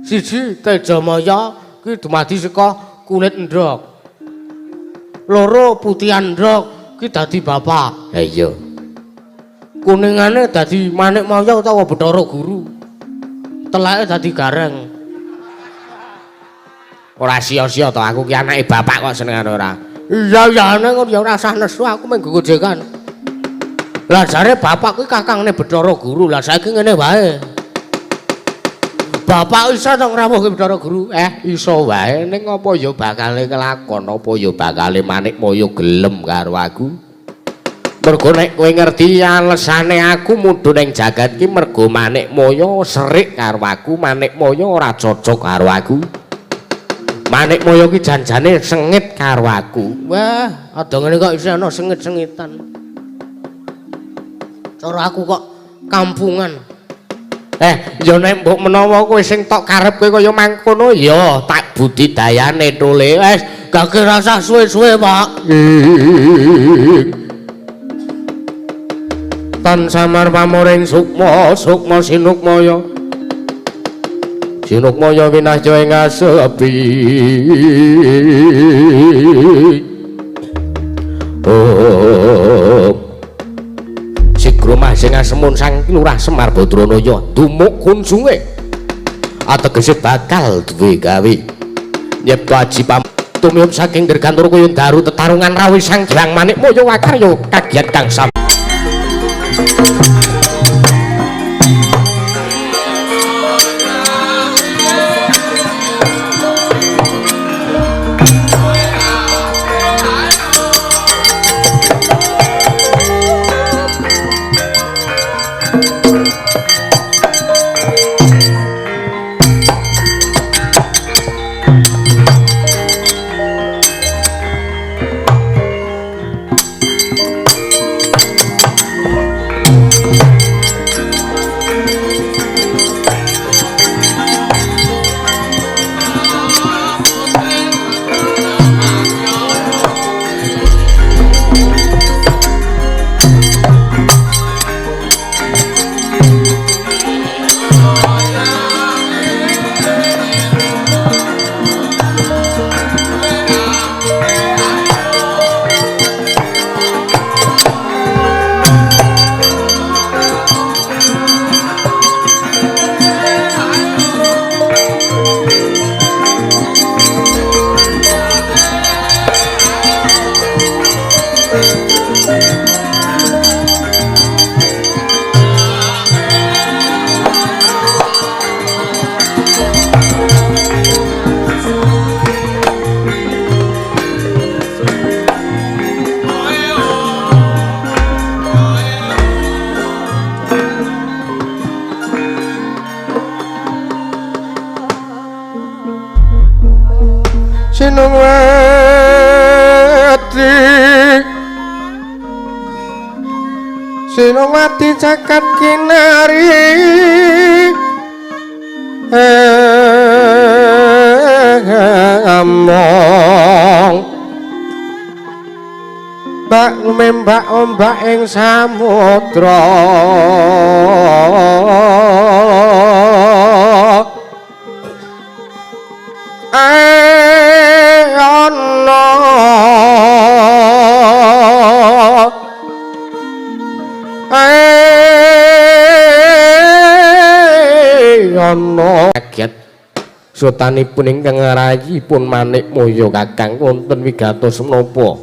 Siji Tejamaya ki dumadi saka kulit endhog. Loro Putihan Ndok ki dadi bapak. Ha iya. Kuningane dadi Manik Maya utawa Bathara Guru. Telake dadi gareng. Ora sia-sia to aku ki anake bapak kok senengane ora. Iya ya nang ya ora usah nesu aku mung gojekan. Lah jare bapak kuwi kakangne Bathara Guru. Lah saiki ngene wae. Bapak iso to ngrawuhke Bathara Guru? Iso wae ning apa ya bakale kelakon apa ya bakale Manik Maya gelem karo aku. Mergo nek kowe ngerti alesane aku mudhun ning jagat iki mergo Manik Maya serik karo aku, Manik Maya ora cocok karo aku. Manik Maya ki janjane sengit karo aku. Wah, ada ngene kok isih ana sengit-sengitan. Cara aku kok kampungan. Ya nek mbok menawa kowe sing tok karepke kaya mangkono ya tak budidayane tole. Wis gak rasa suwe-suwe, Pak. Tan samar pamoring sukma, sukma sinukmaya. Sinukmaya winahya ing asepi. Sigromah sing asemun sang Lurah Semar Badranaya dumuk kunjunge ategese bakal duwe gawe nyipta aji tumiyup saking Dirgantara Kuyun Daru tetarungan rawuh Sang Hyang Manik Maya wakarya kagiat kang sam Sinowati caket kinari among bak membak ombak ing samudra ana ana kaget sutanipun ingkang ngarayipun Manik Maya Kakang wonten wigatos menapa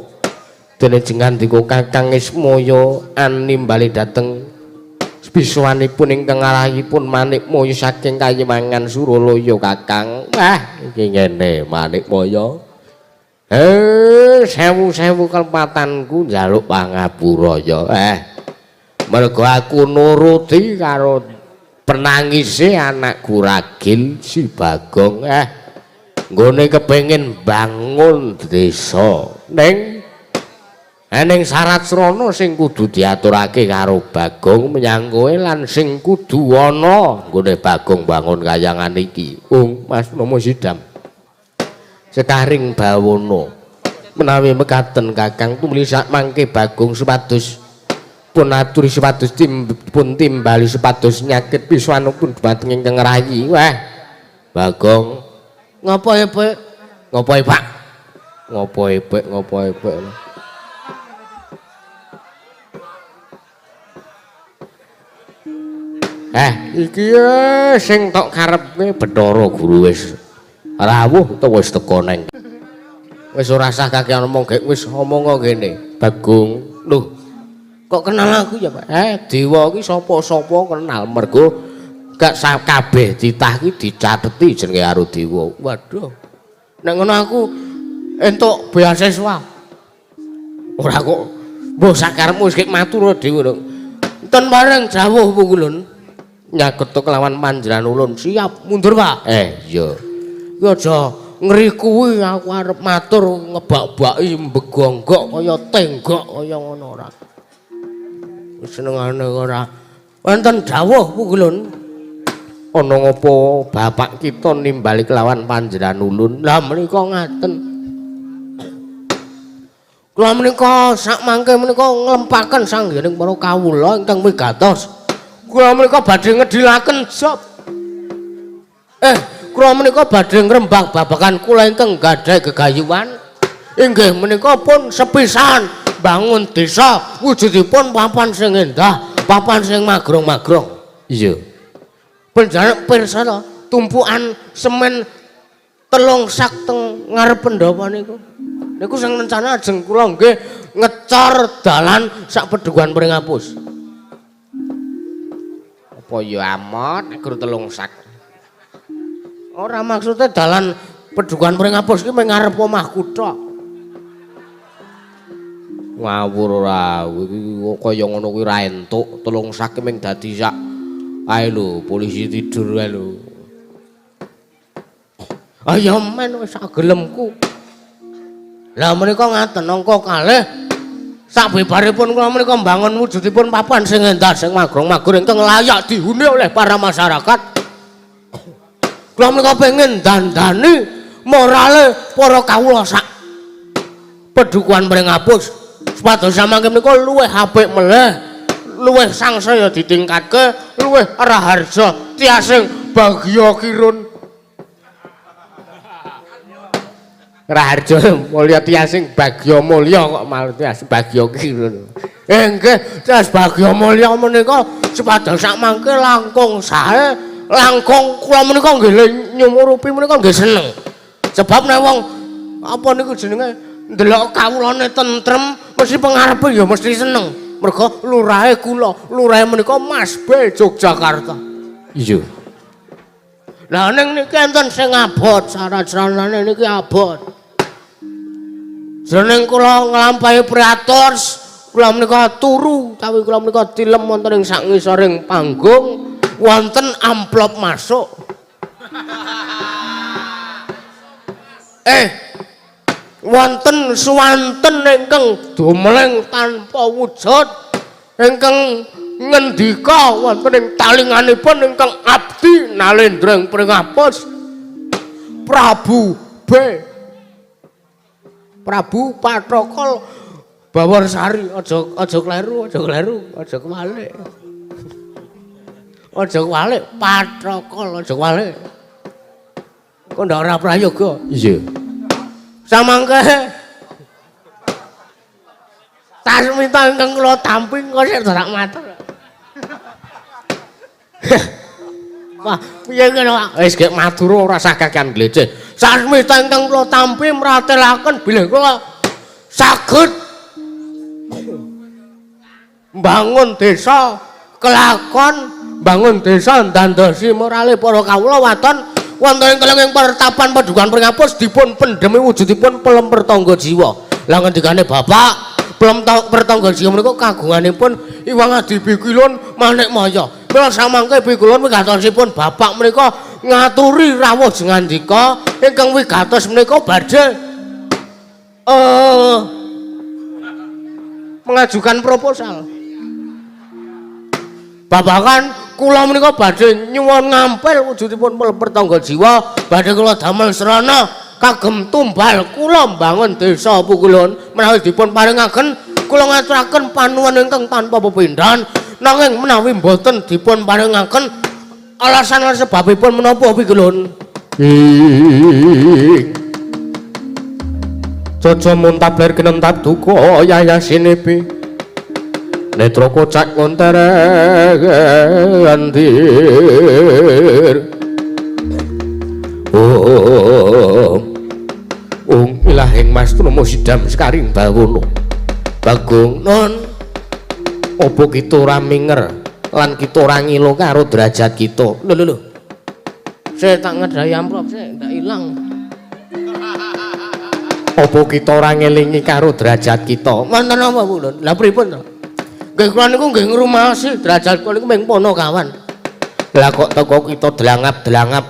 dene jengandika Kakang Ismaya animbali dhateng biswanipun ingkang ngarayipun Manik Maya saking Kayuwangan Suralaya Kakang. Wah iki ngene Manik Maya Sewu-sewu kelepatanku njaluk pangapura ya. Mergo aku nuruti karo penangise anakku ragil si Bagong. Nggone kepengin bangun desa. Ning syarat srana sing kudu diaturake karo Bagong menyang kowe lan sing kudu ana nggone Bagong bangun kayangan iki. Mas Nomo Sidam. Sekaring bawono menawi mekaten Kakang tumuli sak mangke Bagong supados pun aturi supados pun timbali supados nyakit piswanipun dumateng ingkang rayi. Wah Bagong ngopo Pak? Ngopo Pak? Iki sing tok karepe Bathara Guru wis rawuh utawa wis teko neng. Wis ora usah kakek ngomong gek wis omong kene. Bagong, lho. Kok kenal aku ya, Pak? Dewa iki sapa-sapa kenal mergo gak kabeh titah iki dicateti jenenge karo dewa. Waduh. Nek ngono aku entuk beasiswa. Ora kok mbok sakarepmu wis kek matur dhewe lho. Enten bareng jawuh pungulun. Nyakut kelawan panjenengan ulun siap mundur Pak. Iya. Ki aja ngeri kuwi aku arep matur ngebak-baki mbegonggok kaya tenggok kaya ngono ora. Senengane ora. Wonten dawuh pungulun. Ana ngapa bapak kita nimbali kelawan panjenengan ulun? Lah menika ngaten. Kula menika sak mangke menika nglempaken sanggening para kawula ingkang migatos. Kula menika badhe ngedilaken job. Kula menika badhe ngrembak babagan kula ingkang gadhahi gegayuhan. Inggih menika pun sepisan bangun desa wujudipun papan sing endah, papan sing magrong-magrong. Iya. Panjenengan pirsa tumpukan semen 3 sak teng ngarep pendopo niku. Niku sing rencana ajeng kula nggih ngecor dalan sak Pedukuhan Pringapus. Apa ya amot nek 3 sak. Ora maksudnya dalan Pedukuhan Pringapus ki ngarep omahku tok. Ngawur ora iki kaya ngono kuwi ra entuk 3 sak ki mung dadi sak ae lho polisi tidur ae lho. Ayo men wis sak gelemku. Lah menika ngaten angka kalih sabebaripun kula menika mbangun wujudipun papan sing endah sing magrong-magrong ingkang layak dihuni oleh para masyarakat. Kula menika pengin dandani morale para kawula sak Pedukuhan Pringapus supados samangke menika luwih apik meleh, luwih sangsaya ditingkatke, luwih raharja tiasing bagya kirun. Raharja mulya tiasing bagya mulya kok malah tias bagya kirun. Nggih, tias bagya mulya menika supados samangke langkung sae, langkung kula menika nggih nyumurupi menika nggih seneng. Sebab nek wong apa niku jenenge ndelok kawulane tentrem mesti pengarepe ya mesti seneng. Mergo lurahe kula, lurahe menika Mas B Yogyakarta. Iya. Lah ning niki enten sing abot, syarat-syaratane niki abot. Jeneng kula nglampahi priatos, kula menika turu, tapi kula menika tilem wonten ing sak ngisoring panggung wonten amplop masuk. Wonten suwanten ingkang dumeleng tanpa wujud ingkang ngendika wonten ing talinganipun ingkang abdi Nalendra Pringapus Prabu Patrokol Bawarsari. Aja kleru, aja kewalik. Aja kewalik Patrokol, aja kewalik. Kok ndak ora prayoga? Iya. Samangke Tasmita ingkang kula tamping kok sik darak matur. Wah, piye kene Pak? Wis gek matur ora usah kakean gleceh. Tasmita ingkang kula tampi mratelaken bilih kula saged mbangun desa kelakon, bangun desa ndandosi morale para kawula waton wonten ing telenging pertapan Padukan Pringapus dipun pendhemi wujudipun pelem pertangga jiwa. Lah ngendikane Bapak, pelem pertangga jiwa menika kagunganipun Iwang Adi Pikulun Manik Maya. Kula samangke Pikulun wigatosipun Bapak menika ngaturi rawuh ngandika ingkang wigatos menika badhe mengajukan proposal. Babakan kula menika badhe nyuwun ngampil wujudipun pertangga jiwa badhe kula damel srana kagem tumbal kula mbangun desa Pukulun menawi dipun paringaken kula ngaturaken panuwun ingkang tanpa pepindhan nanging menawi mboten dipun paringaken alasan lan sebabipun menapa Pikulun? Coco muntap ler kinentap duka yayasinepi netra kocak ngonterandir ilahing mas tunamo sidam sekaring bawono Bagong non apa kita ora minger lan kita ora ngilo karo derajat kita lho saya tak ngedai amplop saya ndak ilang apa kita ora ngelingi karo derajat kita manten apa pun lah pripun to nggih kula niku nggih ngrumasi derajat kula niku mung pono kawan lah kok teko kita delangap-delangap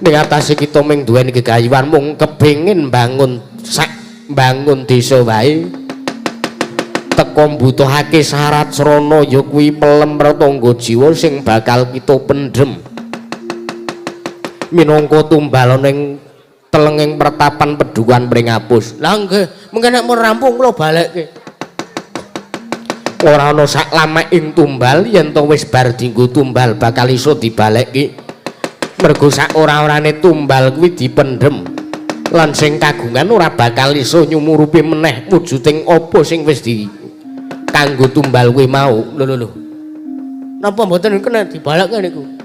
ning atase kita mung duweni gegayuhan mung kepengin bangun desa wae teko mbutuhake syarat srana ya kuwi pelem pertangga jiwa sing bakal kita pendhem minangka tumbal ning telenging pertapan Padukan Pringapus. Lah nggih, mengke nek mun rampung kula balekke. Ora ana sak lameking tumbal yen to wis bar dienggo tumbal bakal iso dibalekke. Mergo sak ora-orane tumbal kuwi dipendhem. Lan sing kagungan ora bakal iso nyumurupi meneh wujuding apa sing wis kanggo tumbal kuwi mau. Lho. Napa mboten kena dibalekke niku?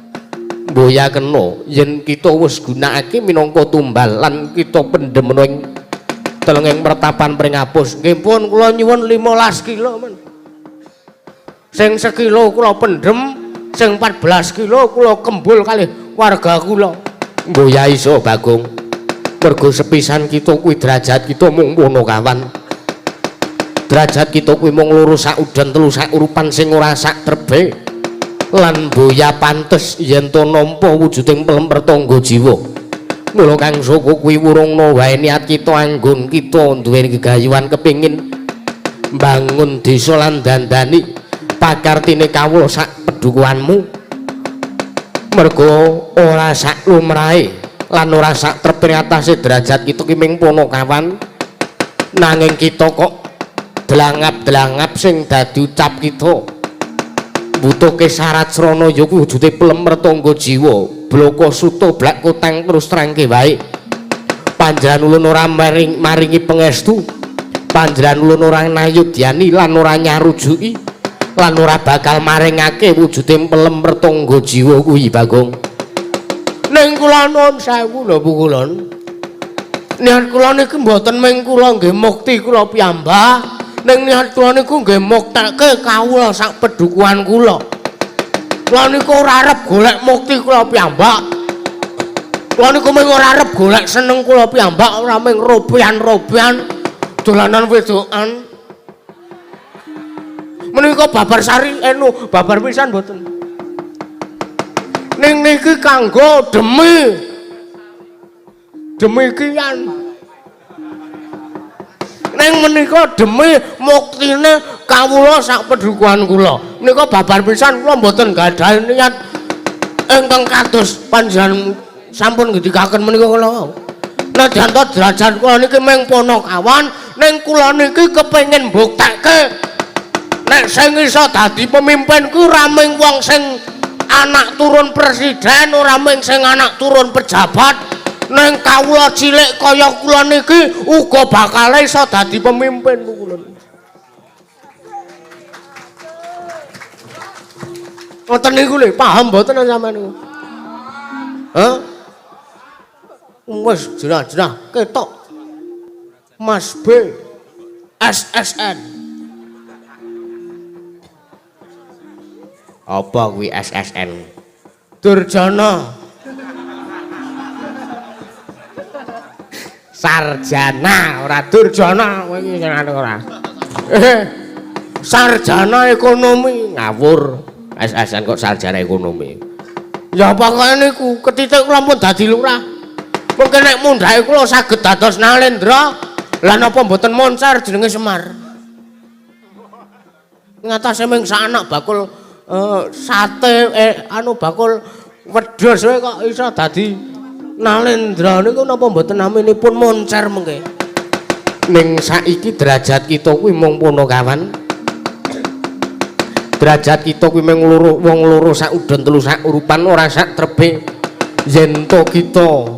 Boya kena yen kita wis gunakake minangka tumbal lan kita pendhem ing telenging pertapan Pringapus. Nggih pun kula nyuwun 15 kilo men. Sing sekilo kula pendhem, sing 14 kilo kula kembul kalih warga kula. Boya iso Bagong. Mergo sepisan kita kuwi derajat kita mung ngono kawan. Derajat kita kuwi mung loro sak udan telu sak urupan sing ora sak trebe. Lan boya pantes yen to nampa wujuding pelem pertangga jiwa. Mula Kang Soko kuwi wurungna wae niat kita anggon kita duweni gegayuhan kepingin bangun desa lan dandani pakartine kawula sak pedukuhanmu. Mergo ora sak lumrahe lan ora sak trepene atase derajat kita ki ming pono kawan. Nanging kita kok delangap-delangap sing dadi ucap kita. Butuhke syarat srana ya kuwi wujude pelem pertangga jiwa bloko suto blak kutang terus terangke wae panjenengan ulun ora maringi pangestu panjenengan ulun ora nayudyani lan ora nyarujuki lan ora bakal maringake wujude pelem pertangga jiwa kuwi Bagong ning kula nuwun sewu lho Bu Kulon niat kula niki mboten mung kula nggih mukti kula piyambak ning niat kula niku nggih muktekke kawula sak pedukuhan kula. Kula niku ora arep golek mukti kula piyambak. Kula niku mung ora arep golek seneng kula piyambak, ora mung robian-robian dolanan wedokan. Menika babar sari babar pisan mboten. Ning niki kanggo demi kian. Ning menika demi muktine kawula sak pedukuhan kula. Menika babar pisan kula mboten gadhahi niat ingkang kados panjenengan sampun ngendikaken menika kula. Nadyan to derajat kula niki mung pono kawan, ning kula niki kepengin mbuktekke nek sing iso dadi pemimpin ku ora mung wong sing anak turun presiden, ora mung sing anak turun pejabat. Neng kawula cilik kaya kula niki uga bakal iso dadi pemimpin kula. Ngoten niku lho, paham mboten sampeyan niku? Hah? Wis jerah-jerah ketok. Mas B SSN. Apa kuwi SSN? Durjana. sarjana ora durjana kowe iki sing anu ora. Sarjana ekonomi ngawur. Asan kok sarjana ekonomi. Ya pokoke niku ketitik kula pun dadi lurah. Mengke nek mundhake kula saged dados Nalendra, lah napa mboten moncar jenenge Semar. Ngatasé ming sak anak bakul sate anu bakul wedhus wae kok iso dadi Nalendra niku napa mboten naminipun moncar mengke. Ning saiki derajat kita kuwi mung Punakawan. Derajat kita kuwi mung loro wong loro sak udon telu sak urupan ora sak trebe. Yen to kita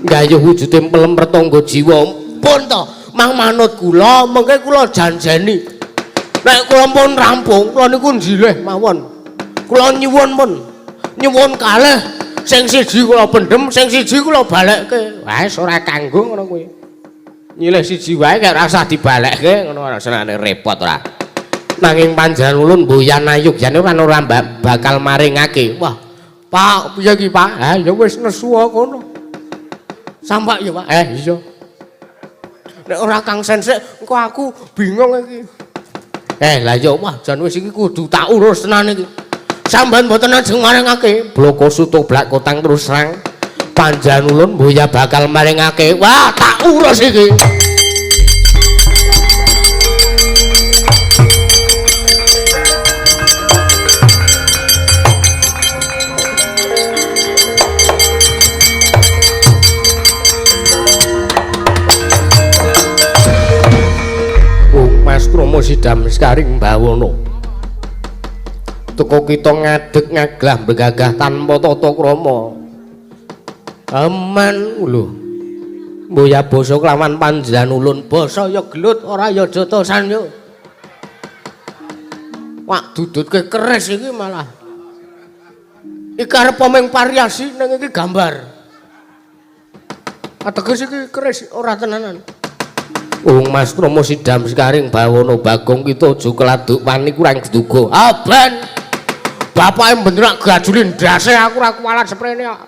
gayuh wujude pelem pertangga jiwa pun to mang manut kula mengke kula janjeni nek kula pun rampung kula niku njilih mawon kula nyuwun kalih sing siji kula pendhem sing siji kula balekke wis ora kanggo ngono kuwi nyilih siji wae gak rasa dibalekke ngono ora senane repot ora nanging panjenengan ulun mboyan ayugyane ora bakal maringake wah Pak piye iki Pak ya wis nesu kono sampak ya Pak iya nek ora Kang Sensek engko aku bingung iki lah ya wah jan wis iki kudu tak urus tenan iki sampean mboten ajeng maringake bloko sutoblak kotang terus serang panjenengan ulun mboya bakal maringake wah tak urus iki Kromo sidam sekaring bawana teko kita ngadeg ngaglah begagah tanpa tata krama aman lho mboya basa kelawan panjenengan ulun basa ya gelut ora ya jotosan yo wak dudutke keris iki malah iki arep pemeng variasi ning iki gambar ateges iki keris ora tenanan Mas Kromo sidam sekaring bawana Bagong kita aja keladuk wani kurang duga. Aban. Bapake benerak gajulin ndase aku ora kuwalat seprene kok.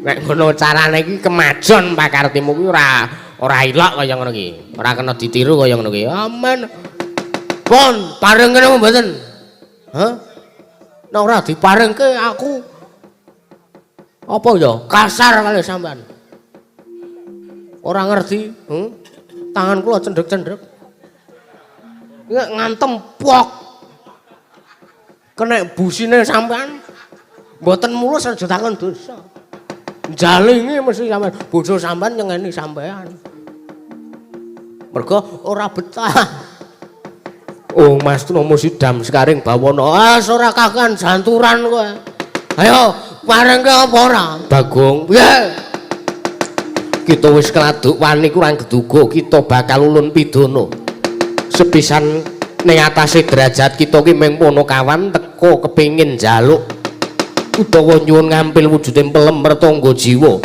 Nek ngono carane iki kemajon pakartimu kuwi ora ilok kaya ngono iki. Ora kena ditiru kaya ngono iki. Aman. Pon, pareng kene mboten? Hah? Nek ora diparengke aku apa ya? Kasar kali sampean. Orang ngerti, tangan kula cendrek-cendrek. Nggak ngantem pok. Kena busine sampean. Mboten mulus aja takon dosa. Jalingi mesti sampean bojo sampean nyengeni sampean. Mergo ora betah. Mas Kromo sidam sekaring bawana. Ora kakan janturan kowe. Ayo, parengke apa ora? Bagong, piye? Kita wis keladuk wani kurang geduga kita bakal ulun pidana sepisan ning atase derajat kita ki mung Punakawan teko kepengin njaluk utawa nyuwun ngampil wujude pelem pertangga jiwa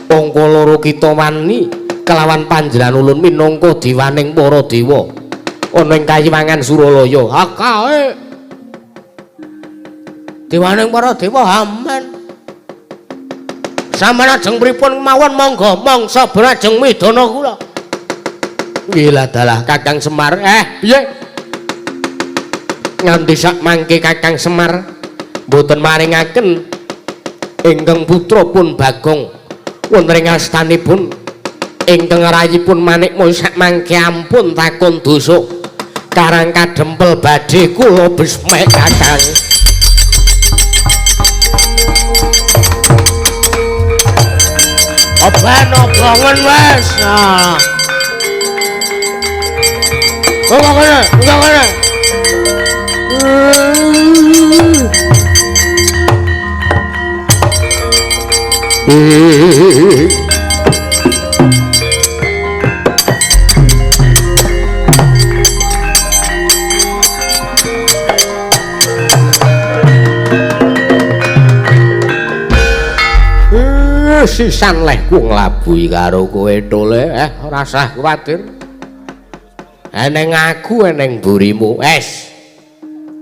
angka loro kita wani kelawan panjenengan ulun minangka dewaning para dewa ana ing Kayiwangan Suralaya akae dewaning para dewa aman sampeyan ajeng pripun mawon monggo mangsa brajeng midana kula. Wila dalah Kakang Semar. Piye? Nganti sak mangke Kakang Semar mboten maringaken ingkang putra pun Bagong wonten ing astanipun ingkang rayipun Manikmaya sak mangke ampun takon dosa karang kadempel badhe kula besmek Kakang. Obangan wes. Enggak. Sisan lehku nglabuhi karo kowe tole ora usah kuwatir eneng aku eneng burimu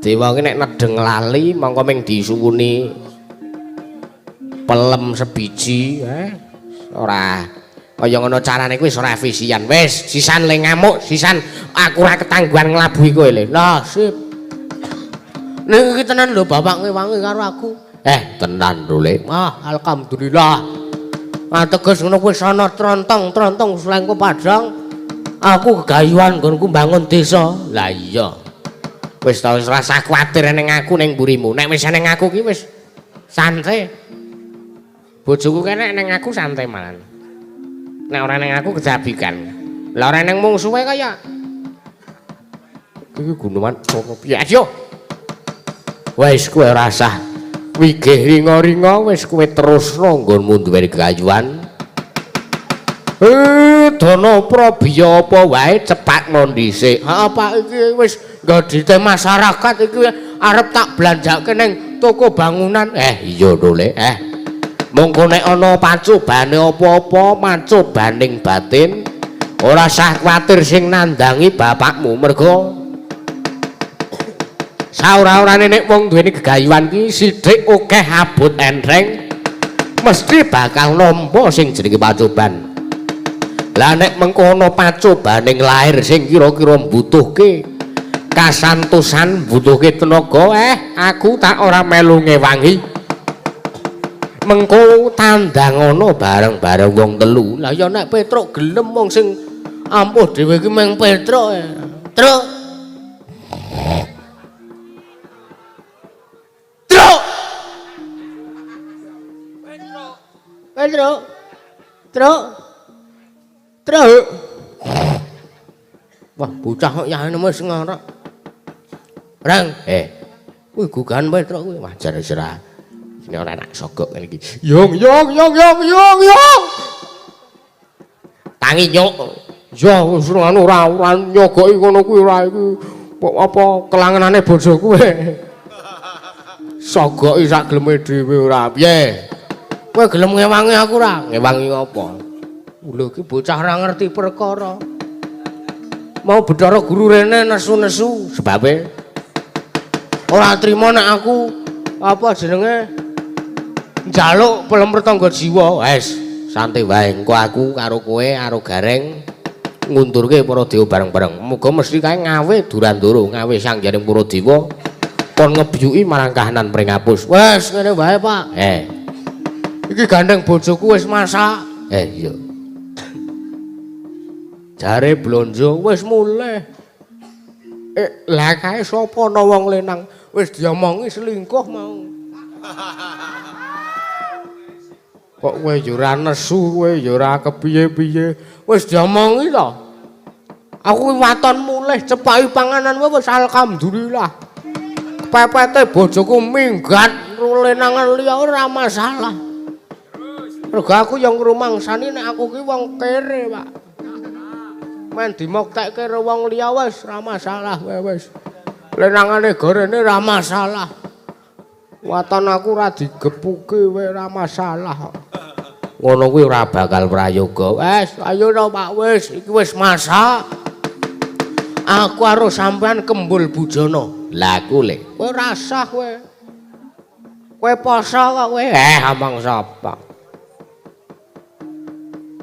dewa ki nek nedeng lali mongko ming disuwuni pelem sebiji Ora. Kaya ngono carane kuwi wis ora efisien. Wis, sisan le ngamuk, sisan aku ora ketangguhan nglabuhi kowe le. Lah, sip. Ning iki tenan lho bapak ngewangi karo aku. Tenan lho le. Alhamdulillah. Ateges ngono wis ana trontong-trontong Slengko Padang. Aku kegayuhan nggonku bangun desa. Lah iya. Wis ta wis rasa kuwatir ning aku ning mburimu. Nek wis ning aku ki wis santai. Bojoku kene ning aku santai malan. Nek ora ning aku kejabikan. Lah ora ning mungsuhe kaya iki guneman sono piye ayo. Wis kowe ora usah wigih ringa-ringa wis kowe terusno nggonmu duwe kegayuhan. Dono Prabiya apa wae cepat mon dhisik. Ha Pak iki wis nggedite masyarakat iki arep tak belanjake ning toko bangunan. Iya to Le. Mongko nek ana pacobane apa-apa macobaning batin ora usah kuwatir sing nandangi bapakmu mergo saora-orane nek wong duweni gegayuhan ki sithik akeh abot enreng mesti bakal nampa sing jenenge pacoban. Lah nek mengko ana pacobaning lair sing kira-kira mbutuhke kasantosan mbutuhke tenaga aku tak ora melu ngewangi. Mengko tandangono bareng-bareng wong telu. Lah ya nek Petruk gelem wong sing ampuh dhewe iki meng Petruk. Truk. Truk. Petruk. Truk. Truk. Wah, bocah kok yane wis ngorok. Rang, kuwi gugan Petruk kuwi wajar sira. Ini orang anak sogok ngene iki. Yung. Tangi nyok. Ya wis ora nyogoki ngono kuwi ora iki. Apa kelangenane bojo kowe. Sogoki sak geleme dhewe ora piye. Kowe gelem ngewangi aku ora? Ngewangi apa? Lho iki bocah ora ngerti perkara. Mau Bathara Guru rene nesu-nesu sebabe ora trima nek aku apa jenenge njaluk pelem tangga jiwa. Wes, santai wae. Engko aku karo kowe karo Gareng ngundurke para dewa bareng-bareng. Muga mesti kae ngawe Durandara, ngawe Sangjaring para dewa kon ngebyuki marang kahanan Pringapus. Wes, ngene wae, Pak. Iki gandeng bojoku wis masak. Iya. Jare blonjo wis mulih. Lah kae sapa ana wong lenang wis diomongi selingkuh mau. Kok kowe ya ora nesu, kowe ya ora kepiye-piye. Wis diomongi to. Aku waton mulih cepaki panganan wis alhamdulillah. Pepete bojoku minggat lenangan liya ora masalah. Mergo aku yang ngrumangsani nek aku ki wong kere, Pak. Men dimoktekke karo wong liya wis ora masalah kowe wis. Lenangane gorene ora masalah. Waton aku ora digepuke wae ora masalah. Ngono kuwi ora bakal prayoga. Wes, ayo to Pak wis, iki wis masak. Aku karo sampean kembul bujana. Lah aku le, kowe rasah kowe. Kowe poso kok kowe. Omong sapa?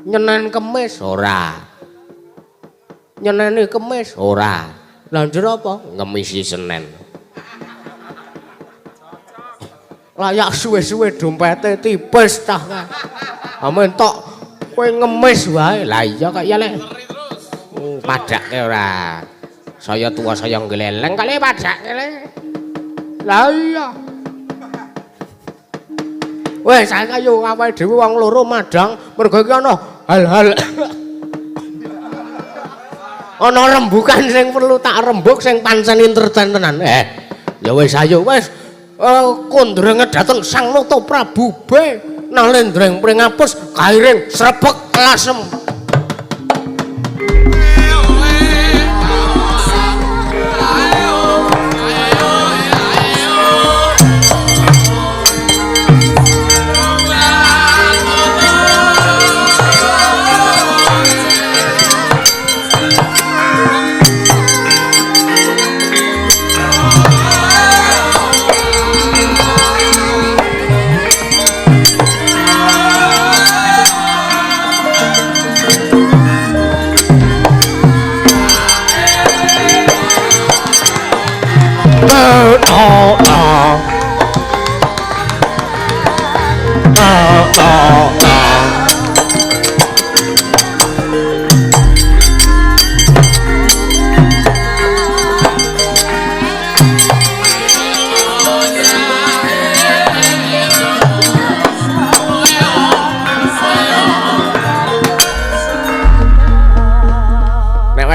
Nyenen Kemis ora. Nyeneni Kemis ora. Lah njero apa? Ngemisi Senin. Layak suwe-suwe dompete tipis tah kan. Amen tok kowe ngemis wae. Lah iya kok ya lek. Padake ora. Saya tua saya ngleleng kali padake le. Lah iya. Wes saiki ayo awake dhewe wong loro madang mergo iki ana hal-hal. Ana rembukan sing perlu tak rembug sing pancen entertain tenan. Ya wis ayo wis. Kondrenge dateng Sang Nata Prabu be nalendreng Pringapus kairing srebek lasem.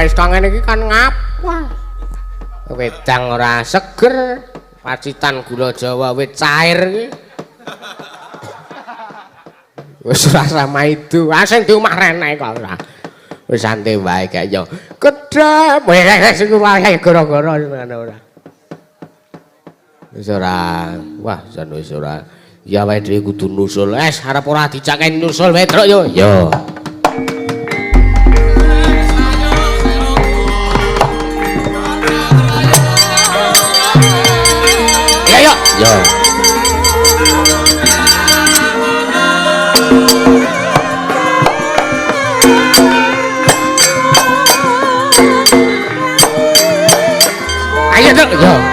Wis tangan iki kan ngapa? Wedang ora seger, pacitan gula Jawa wit cair iki. Wis ora sama itu, sing di omah rene kok ora. Wis santai wae gak yo. Kedap, wis iku wae gara-gara ngono ora. Wis ora, wah jan wis ora. Ya wae dhewe kudu nusul. Arep ora dicakeni nusul wae truk yo. Yo. Yo. Ayo, Dok. Yo.